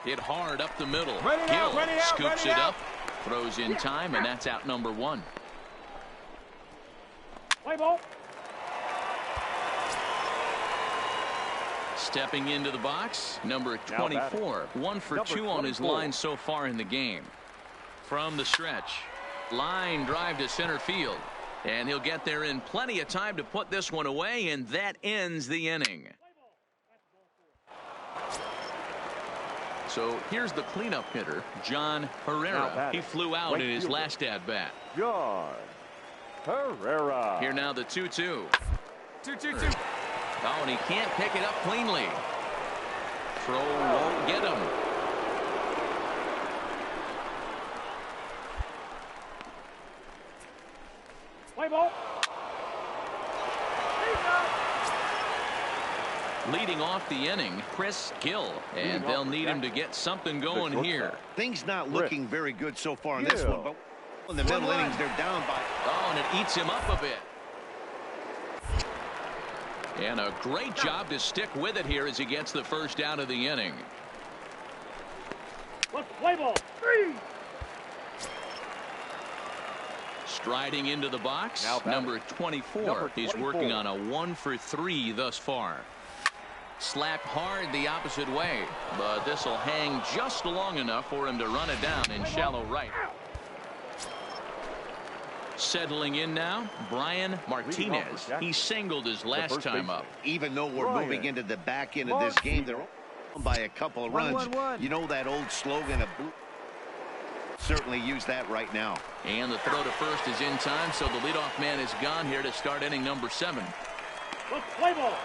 C: Hit hard up the middle. Gill scoops it up, throws in time, and that's out number 1.
G: Play ball.
C: Stepping into the box, number 24. 1 for 2 on his line so far in the game. From the stretch, line drive to center field. And he'll get there in plenty of time to put this one away, and that ends the inning. So here's the cleanup hitter, John Herrera. He flew out in his last at-bat.
D: John Herrera.
C: Here now the 2-2.
A: 2-2-2.
C: Oh, and he can't pick it up cleanly. Throw won't get him.
G: Play ball.
C: Leading off the inning, Chris Gill, and they'll need him to get something going here.
F: Things not looking very good so far in this one, but in the middle innings they're down by.
C: Oh, and it eats him up a bit. And a great job to stick with it here as he gets the first out of the inning.
G: Let's play ball. 3.
C: Striding into the box, number 24. He's working on a 1 for 3 thus far. Slapped hard the opposite way, but this will hang just long enough for him to run it down in shallow right. Settling in now, Brian Martinez. He singled his last time up.
F: Even though we're moving into the back end of this game, they're on by a couple of runs. You know that old slogan of blue. Certainly use that right now.
C: And the throw to first is in time, so the leadoff man is gone here to start inning number 7.
G: Let's play ball.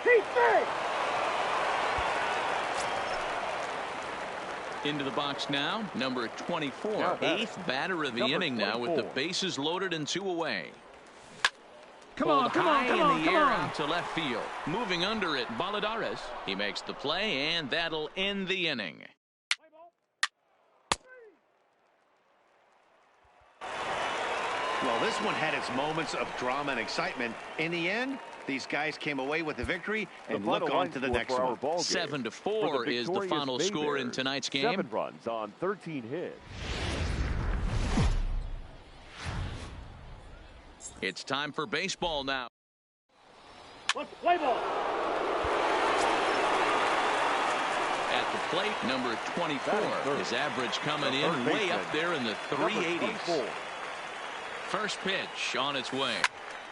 G: Keep big.
C: Into the box now, number 24, 8th batter of the inning now with the bases loaded and 2 away. Come on, in the air out to left field. Moving under it, Baladares. He makes the play, and that'll end the inning.
F: Well, this one had its moments of drama and excitement. In the end, these guys came away with the victory and look on to the next one.
C: 7-4 is the final score in tonight's game.
D: 7 runs on 13 hits.
C: It's time for baseball now.
G: Let's play ball.
C: At the plate, number 24. His average coming in way up there in the 380s. First pitch on its way.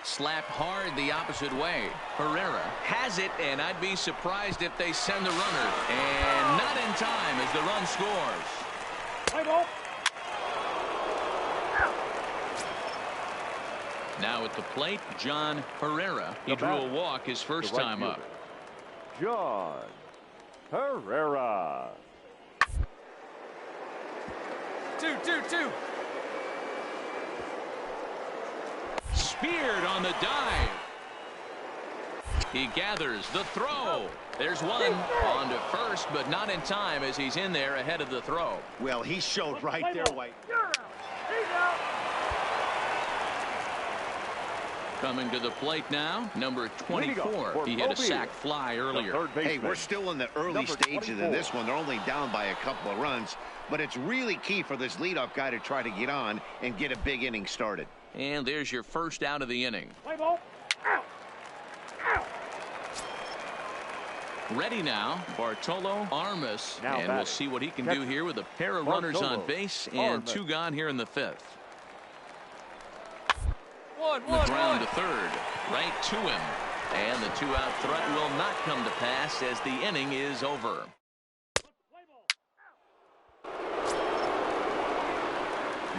C: Slap hard the opposite way. Herrera has it, and I'd be surprised if they send the runner. And not in time as the run scores.
G: Play ball.
C: Now at the plate, John Herrera. He drew a walk his first time up.
D: John Herrera.
A: 2-2-2.
C: Speared on the dive. He gathers the throw. There's one on to first, but not in time as he's in there ahead of the throw.
F: Well, he showed right there, White.
C: Coming to the plate now, number 24. He hit a sac fly earlier.
F: Hey, we're still in the early stages of this one. They're only down by a couple of runs, but it's really key for this leadoff guy to try to get on and get a big inning started.
C: And there's your first out of the inning.
G: Play ball. Out. Out.
C: Ready now, Bartolo Armas. And we'll see what he can do here with a pair of runners on base and 2 gone here in the 5th. The ground to third, right to him. And the two-out threat will not come to pass as the inning is over.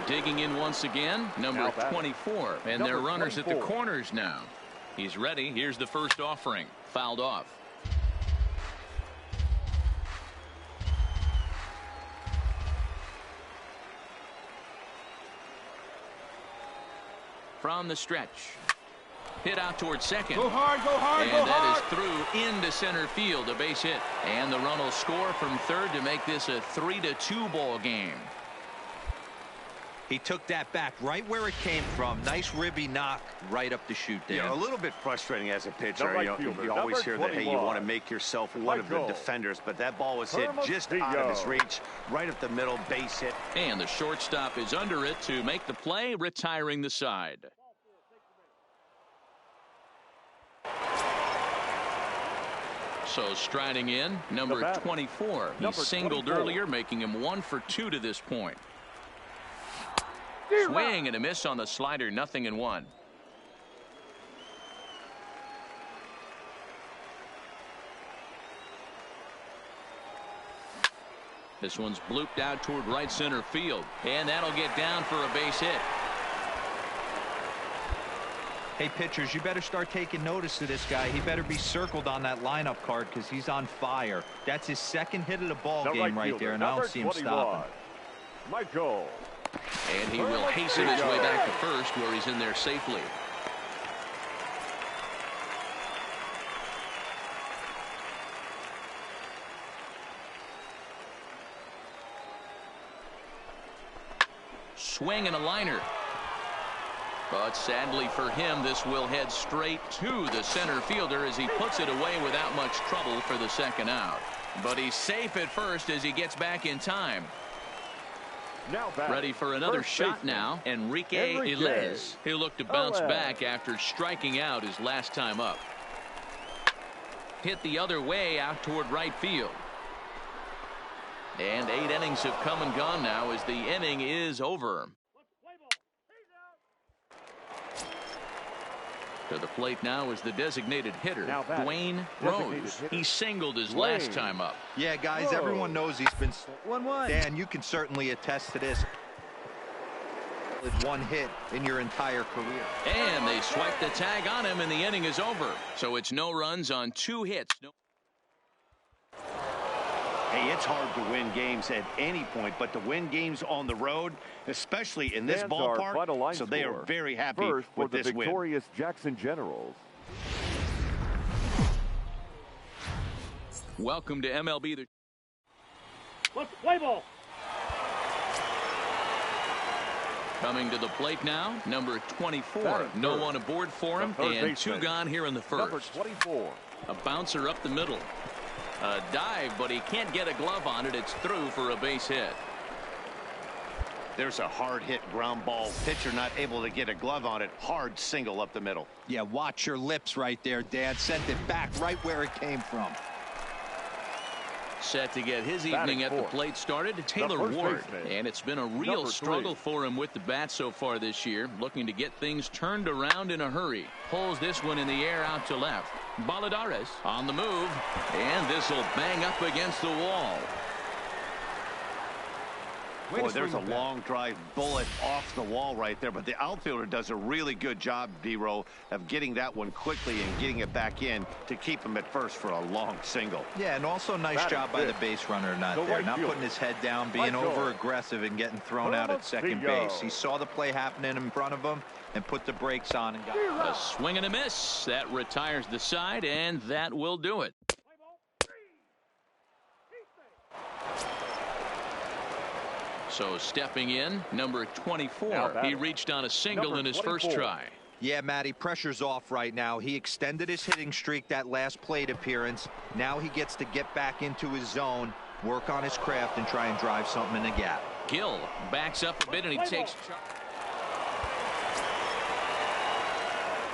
C: Digging in once again, number 24. And their runners at the corners now. He's ready. Here's the first offering. Fouled off. From the stretch. Hit out towards second.
H: Go hard, go hard,
C: and
H: go
C: that
H: hard.
C: is through into center field, a base hit. And the run will score from third to make this a 3-2 ball game.
E: He took that back right where it came from. Nice ribby knock right up the chute there.
F: Yeah, a little bit frustrating as a pitcher.
D: Right
F: You always hear that, hey, you want to make yourself one of the defenders, but that ball was hit just out of his reach, right up the middle, base hit.
C: And the shortstop is under it to make the play, retiring the side. So striding in, number 24. He singled earlier, making him 1 for 2 to this point. Swing and a miss on the slider, 0-1. This one's blooped out toward right center field, and that'll get down for a base hit.
E: Hey, pitchers, you better start taking notice of this guy. He better be circled on that lineup card because he's on fire. That's his second hit of the ball game right there, and I don't see him stopping.
D: Michael.
C: And he will hasten his way back to first, where he's in there safely. Swing and a liner. But sadly for him, this will head straight to the center fielder as he puts it away without much trouble for the second out. But he's safe at first as he gets back in time.
D: Now
C: ready for another shot now. Enrique Ilez. He'll look to bounce back after striking out his last time up. Hit the other way out toward right field. And 8 innings have come and gone now as the inning is over. To the plate now is the designated hitter, Dwayne Rose. He singled his last time up.
E: Yeah, guys, everyone knows he's been 1-1. Dan, you can certainly attest to this. With 1 hit in your entire career.
C: And they swipe the tag on him, and the inning is over. So it's no runs on 2 hits.
F: Hey, it's hard to win games at any point, but to win games on the road, especially in this ballpark, so they are very happy with this win.
D: The victorious Jackson Generals.
C: Welcome to MLB.
G: Let's play ball.
C: Coming to the plate now, number 24. No one aboard for him, and 2 gone here in the first.
D: Number 24.
C: A bouncer up the middle. A dive, but he can't get a glove on it. It's through for a base hit.
F: There's a hard hit ground ball. Pitcher not able to get a glove on it. Hard single up the middle.
E: Yeah, watch your lips right there, Dan. Sent it back right where it came from.
C: Set to get his evening at the plate started, Taylor Ward. And it's been a real struggle for him with the bat so far this year. Looking to get things turned around in a hurry. Pulls this one in the air out to left. Baladares on the move. And this will bang up against the wall.
F: Boy, there's a long drive bullet off the wall right there, but the outfielder does a really good job, D-Row, of getting that one quickly and getting it back in to keep him at first for a long single.
E: Yeah, and also nice job by the base runner not putting his head down, being over aggressive and getting thrown out at second base. He saw the play happening in front of him and put the brakes on and got
C: a swing and a miss. That retires the side, and that will do it. So stepping in, number 24. He reached on a single in his first try.
E: Yeah, Matty, pressure's off right now. He extended his hitting streak that last plate appearance. Now he gets to get back into his zone, work on his craft, and try and drive something in the gap.
C: Gill backs up a bit, and he takes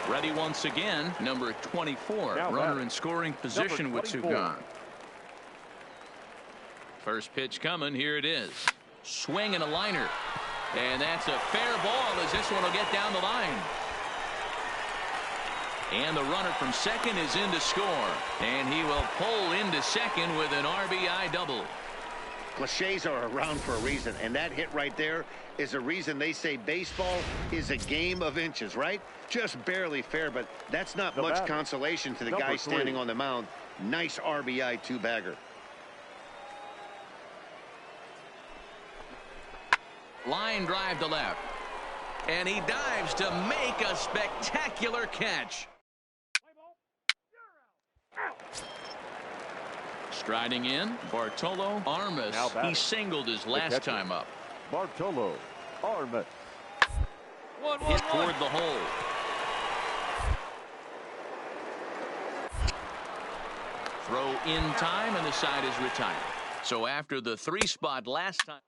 C: ready once again, number 24. Runner in scoring position with 2 gone. First pitch coming. Here it is. Swing and a liner. And that's a fair ball as this one will get down the line. And the runner from second is in to score. And he will pull into second with an RBI double.
F: Cliches are around for a reason, and that hit right there is a reason they say baseball is a game of inches, right? Just barely fair, but that's not much consolation to the guy standing on the mound. Nice RBI two-bagger.
C: Line drive to left. And he dives to make a spectacular catch. Striding in, Bartolo Armas. He singled his last time up.
D: Bartolo Armas.
C: Hit toward the hole. Throw in time, and the side is retired. So after the 3-spot last time.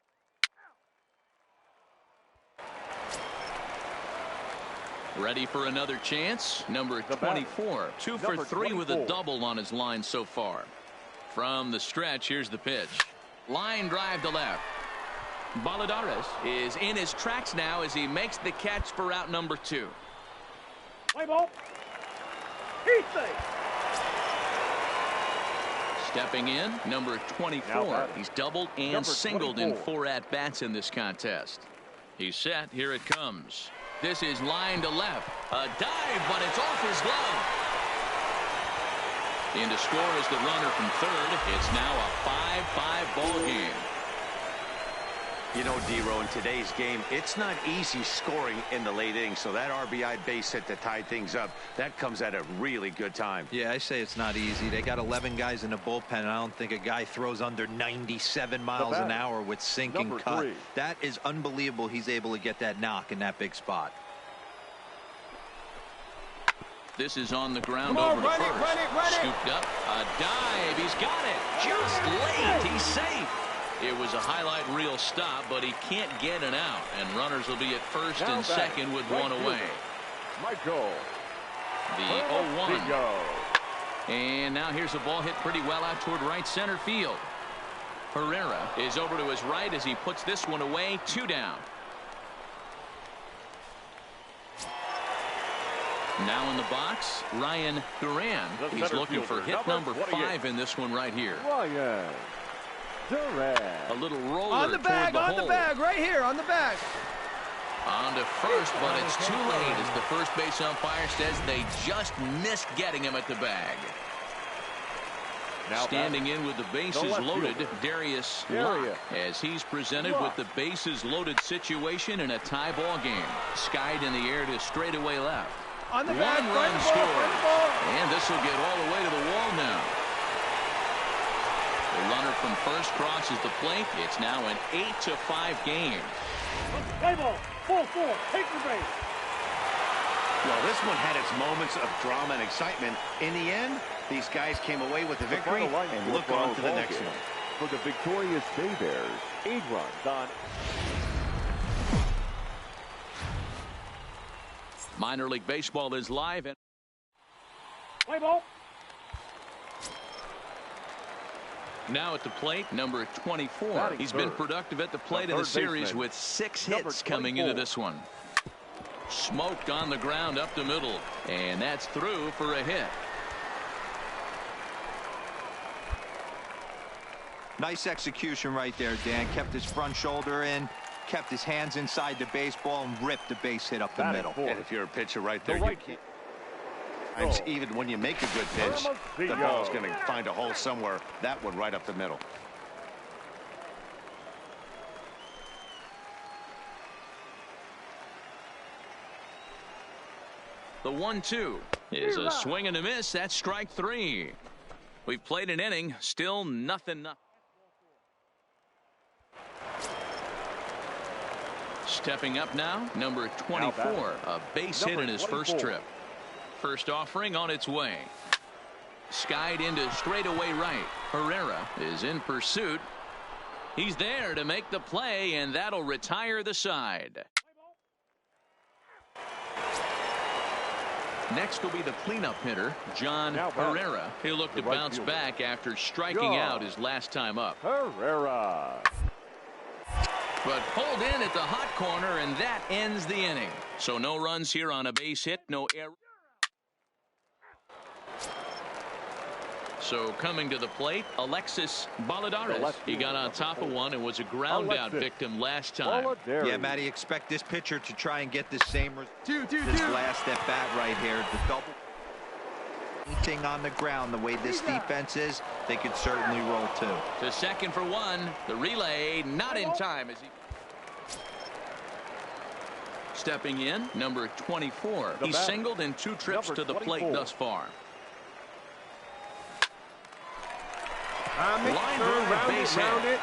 C: Ready for another chance. Number 24. 2 for 3 with a double on his line so far. From the stretch, here's the pitch. Line drive to left. Baladares is in his tracks now as he makes the catch for out number 2.
G: Play ball. He's safe.
C: Stepping in, number 24. He's doubled and singled in 4 at-bats in this contest. He's set. Here it comes. This is line to left. A dive, but it's off his glove. In to score is the runner from third. It's now a 5-5 ball game.
F: You know, D-Row, in today's game, it's not easy scoring in the late innings, so that RBI base hit to tie things up, that comes at a really good time.
E: Yeah, I say it's not easy. They got 11 guys in the bullpen, and I don't think a guy throws under 97 miles an hour with sinking cut.
D: 3.
E: That is unbelievable. He's able to get that knock in that big spot.
C: This is on the ground over to first. Scooped up. A dive. He's got it. Just late. He's safe. It was a highlight reel stop, but he can't get it out. And runners will be at first and second with one away.
D: Michael.
C: The 0-1. And now here's a ball hit pretty well out toward right center field. Herrera is over to his right as he puts this one away. 2 down. Now in the box, Ryan Duran. He's looking for hit number 5 in this one right here.
D: Ryan Duran.
C: A little roller
A: on the bag,
C: toward the hole.
A: on the bag, right here, on the bag.
C: On to first, but it's too late as the first base umpire says they just missed getting him at the bag. Standing in with the bases loaded, Darius Locke, as he's presented with the bases loaded situation in a tie ball game. Skied in the air to straightaway left.
A: On the bag,
C: One run scored. And this will get all the way to the wall now. The runner from first crosses the plate. It's now an 8-5 game.
G: Play ball. Full 4. Take the base.
F: Well, this one had its moments of drama and excitement. In the end, these guys came away with a victory and look on to the next one.
D: For the victorious Bay Bears, 8 runs on.
C: Minor League Baseball is live. And
G: Play ball.
C: now at the plate, number 24. He's been productive at the plate in the series with 6 hits coming into this one. Smoked on the ground up the middle. And that's through for a hit.
E: Nice execution right there, Dan. Kept his front shoulder in, kept his hands inside the baseball, and ripped the base hit up the middle.
F: And if you're a pitcher right there, you can't. Even when you make a good pitch, the ball's going to find a hole somewhere. That one right up the middle.
C: The 1-2 is a swing and a miss. That's strike 3. We've played an inning, still nothing. Stepping up now, number 24, a base hit in his first trip. First offering on its way. Skied into straightaway right. Herrera is in pursuit. He's there to make the play, and that'll retire the side. Next will be the cleanup hitter, John Herrera. He'll look to bounce back after striking out his last time up.
D: Herrera.
C: But pulled in at the hot corner, and that ends the inning. So no runs here on a base hit, no error. So coming to the plate, Alexis Baladares. He got on top of one and was a ground out victim last time.
E: Yeah, Matty, expect this pitcher to try and get the same this last at bat right here. The double. Anything on the ground, the way this defense is, they could certainly roll two.
C: To second for one. The relay not in time as he. Stepping in, number 24. He's singled in 2 trips to the plate thus far. Line drive, base hit.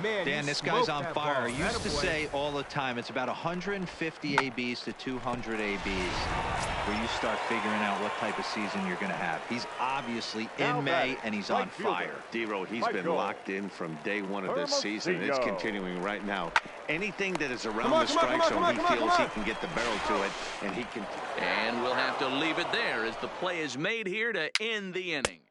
E: Man, Dan, this guy's on fire. I used to say all the time it's about 150 ABs to 200 ABs where you start figuring out what type of season you're going to have. He's obviously in May and he's on fire.
F: D-Road, he's been locked in from day one of this season, and it's continuing right now. Anything that is around the strike zone, he feels he can get the barrel to it, and he can.
C: And we'll have to leave it there as the play is made here to end the inning.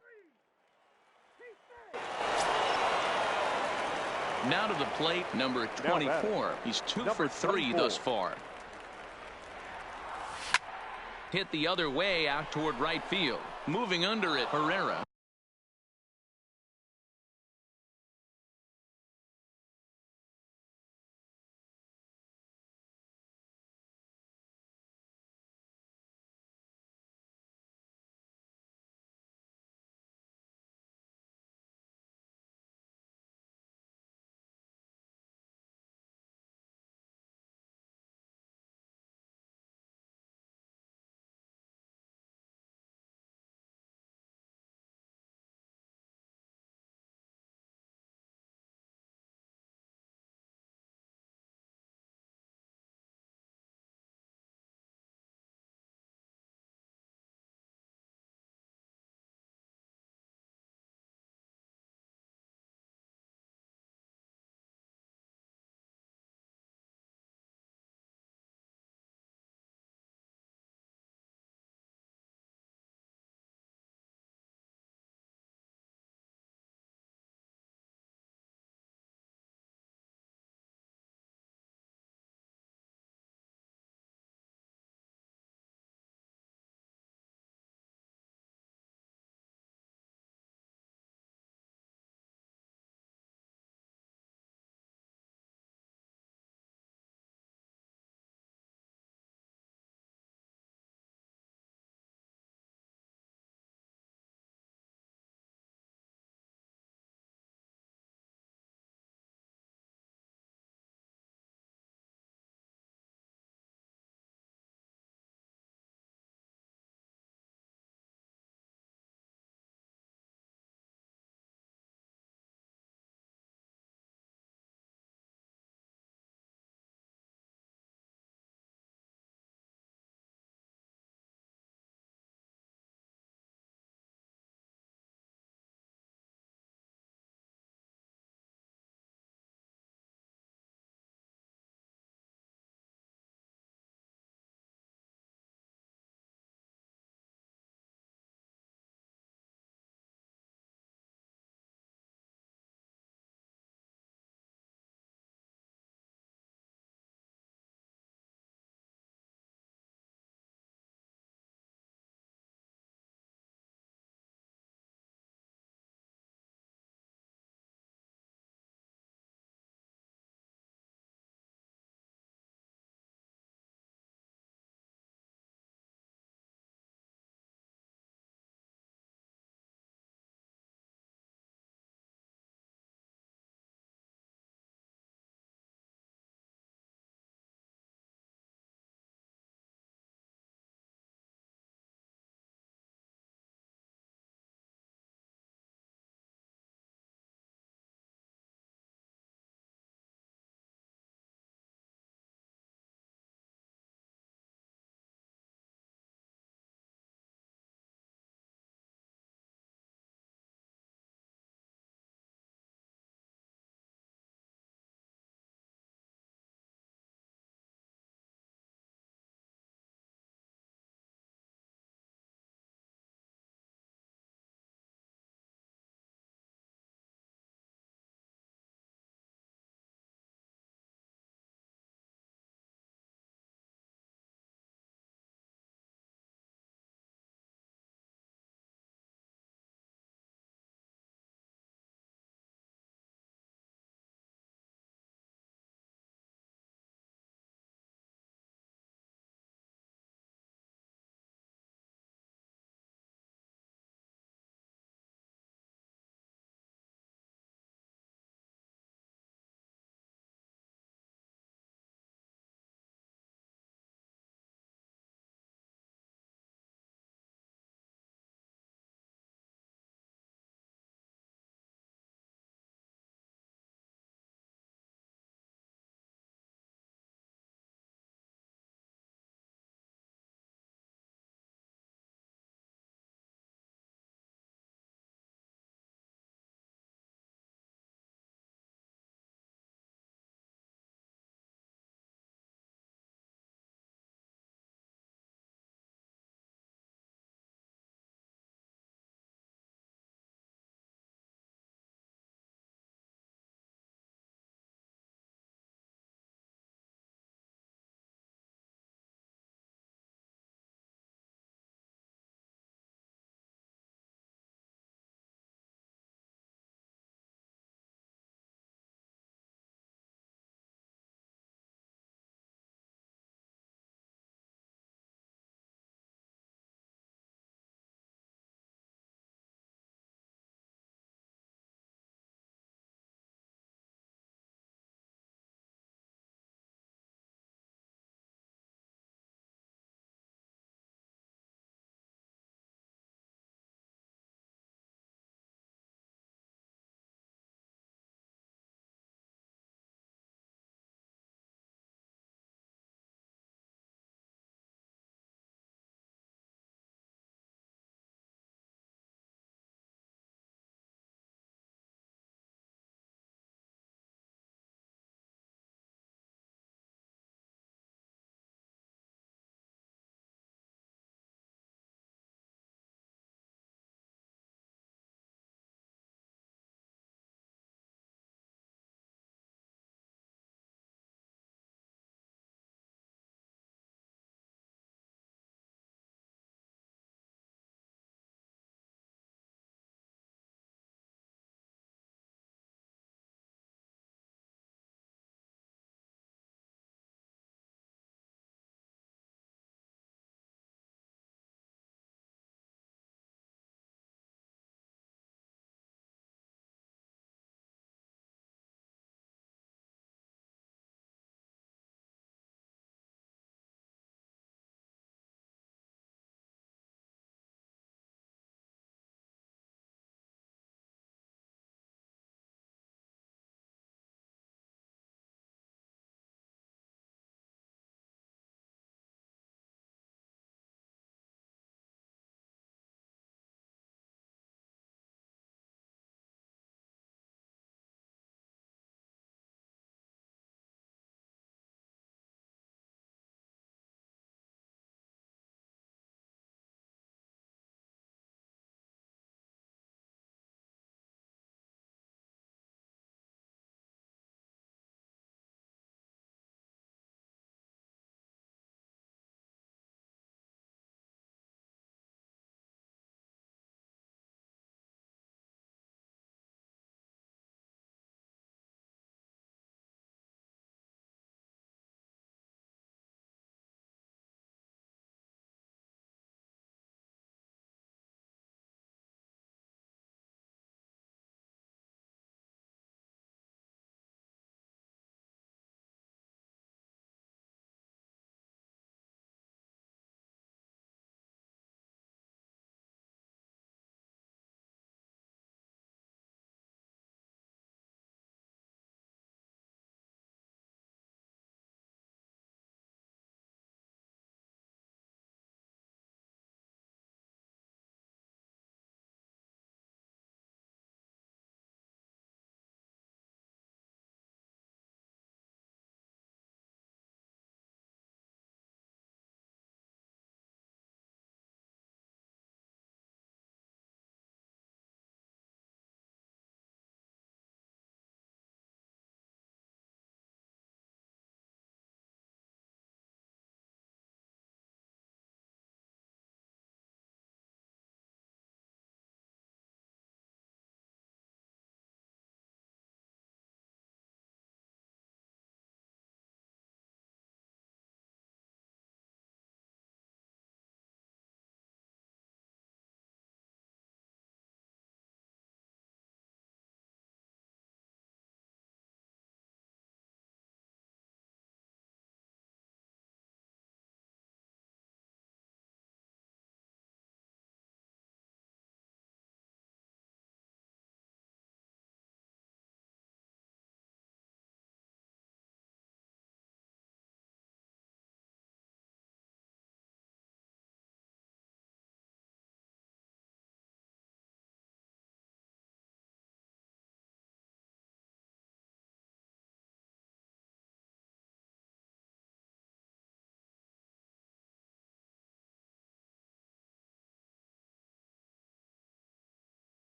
C: Now to the plate, number 24. He's 2 for 3 thus far. Hit the other way out toward right field. Moving under it, Herrera.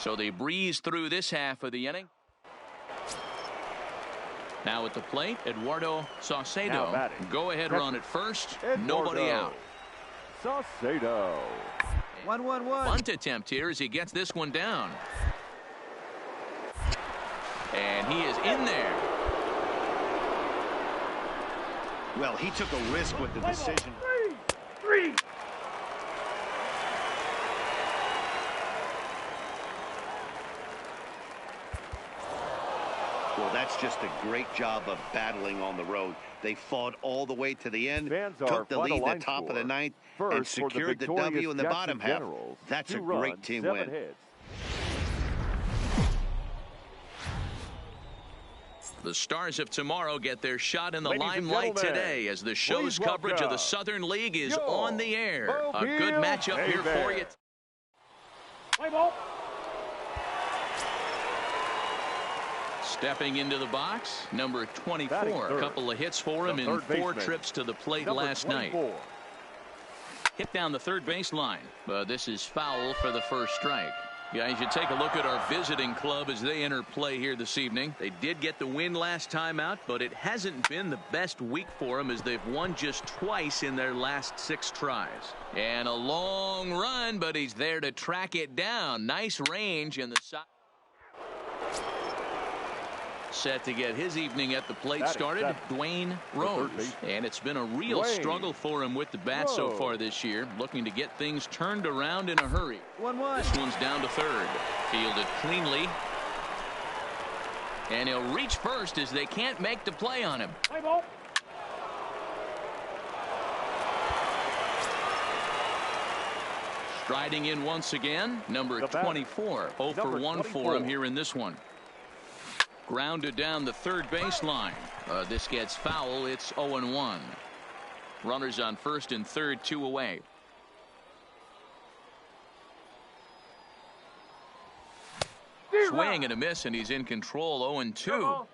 C: So they breeze through this half of the inning. Now at the plate, Eduardo Saucedo. Go ahead run at first. Nobody out.
D: Saucedo.
E: 1-1-1.
C: Bunt attempt here as he gets this one down. And he is in there.
F: Well, he took a risk with the decision.
G: Three.
F: Well, that's just a great job of battling on the road. They fought all the way to the end, took the lead at the top of the ninth, and secured the W in the bottom half. That's a great team win.
C: The Stars of tomorrow get their shot in the limelight today as the show's coverage of the Southern League is on the air. A good matchup here for you.
G: Play ball.
C: Stepping into the box, number 24. A couple of hits for him in 4 trips to the plate last night. Hit down the third baseline, but this is foul for the first strike. Guys, you take a look at our visiting club as they enter play here this evening. They did get the win last time out, but it hasn't been the best week for them as they've won just twice in their last 6 tries. And a long run, but he's there to track it down. Nice range in the side. Set to get his evening at the plate started, Dwayne Rose. And it's been a real struggle for him with the bat so far this year, looking to get things turned around in a hurry.
E: 1-1.
C: This one's down to third. Fielded cleanly. And he'll reach first as they can't make the play on him.
G: Play ball.
C: Striding in once again, number 24. 0 for 1 for him here in this one. Grounded down the third baseline. This gets foul. It's 0-1. Runners on first and third, 2 away. Swing and a miss, and he's in control. 0-2.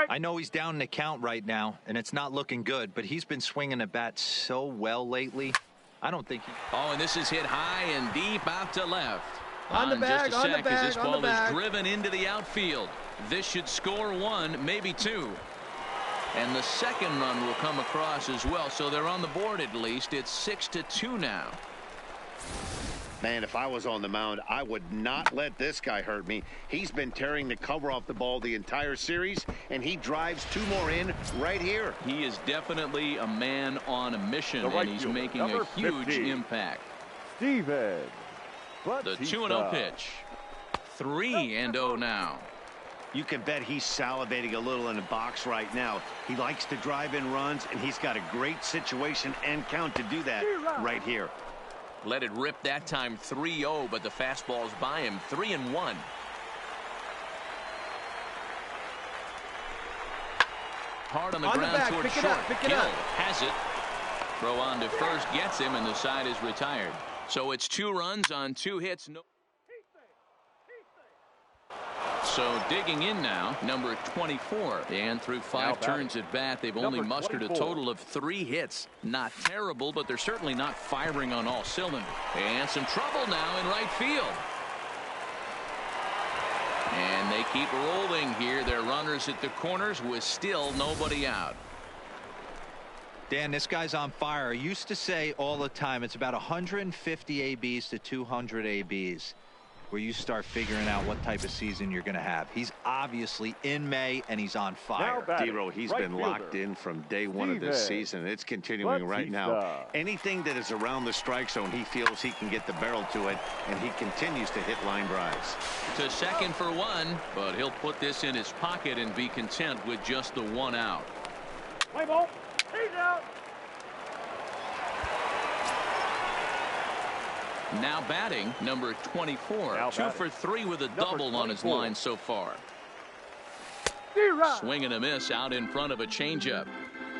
E: I know he's down in the count right now, and it's not looking good, but he's been swinging the bat so well lately. I don't think he...
C: Oh, and this is hit high and deep out to left.
I: On the bag,
C: just a sec, as this ball
I: is
C: driven into the outfield. This should score 1, maybe 2. And the second run will come across as well, so they're on the board at least. It's 6-2 now.
F: Man, if I was on the mound, I would not let this guy hurt me. He's been tearing the cover off the ball the entire series, and he drives 2 more in right here.
C: He is definitely a man on a mission, and he's making a huge impact.
D: Steven.
C: The 2-0 pitch. 3-0 now.
F: You can bet he's salivating a little in the box right now. He likes to drive in runs, and he's got a great situation and count to do that right here.
C: Let it rip that time. 3-0, but the fastball's by him. 3-1. Hard on the ground towards short. Gill has it. Throw on to first, gets him, and the side is retired. So it's 2 runs on 2 hits. So digging in now, number 24. And through 5 turns at bat, they've only mustered a total of 3 hits. Not terrible, but they're certainly not firing on all cylinders. And some trouble now in right field. And they keep rolling here. Their runners at the corners with still nobody out.
E: Dan, this guy's on fire. I used to say all the time it's about 150 ABs to 200 ABs where you start figuring out what type of season you're going to have. He's obviously in May, and he's on fire.
F: D-Row, he's been locked in from day 1 of this season. It's continuing right now. Anything that is around the strike zone, he feels he can get the barrel to it, and he continues to hit line drives.
C: To second for 1, but he'll put this in his pocket and be content with just the 1 out.
G: Play ball. He's out.
C: Now batting, number 24. 2 for 3 with a double on his line so far. Swing and a miss out in front of a changeup.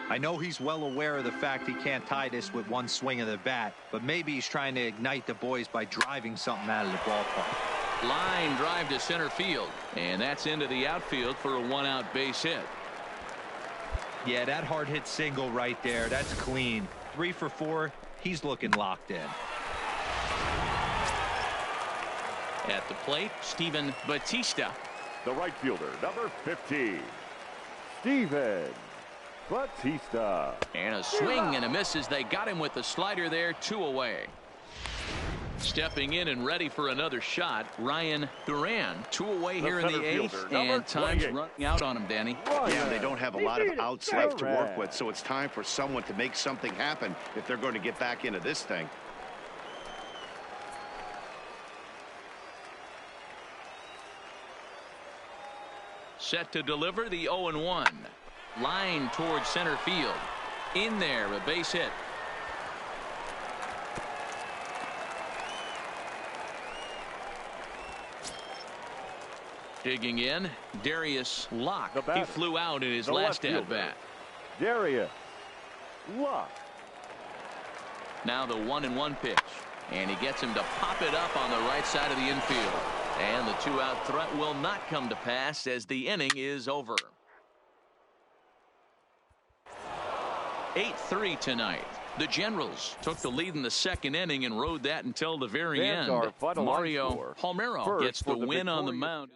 E: I know he's well aware of the fact he can't tie this with 1 swing of the bat, but maybe he's trying to ignite the boys by driving something out of the ballpark.
C: Line drive to center field, and that's into the outfield for a 1-out base hit.
E: Yeah, that hard hit single right there, that's clean. 3 for 4, he's looking locked in.
C: At the plate, Steven Batista.
D: The right fielder, number 15, Steven Batista.
C: And a swing and a miss as they got him with the slider there, 2 away. Stepping in and ready for another shot, Ryan Duran. 2 away here in the 8th, and time's running out on him, Danny.
F: Yeah, they don't have a lot of outs left to work with, so it's time for someone to make something happen if they're going to get back into this thing.
C: Set to deliver the 0-1. Line towards center field. In there, a base hit. Digging in, Darius Locke. He flew out in his last at-bat.
D: Darius Locke.
C: Now the 1-1 pitch. And he gets him to pop it up on the right side of the infield. And the 2-out threat will not come to pass as the inning is over. 8-3 tonight. The Generals took the lead in the 2nd inning and rode that until the very end. Mario Palmeiro gets the win on the mound.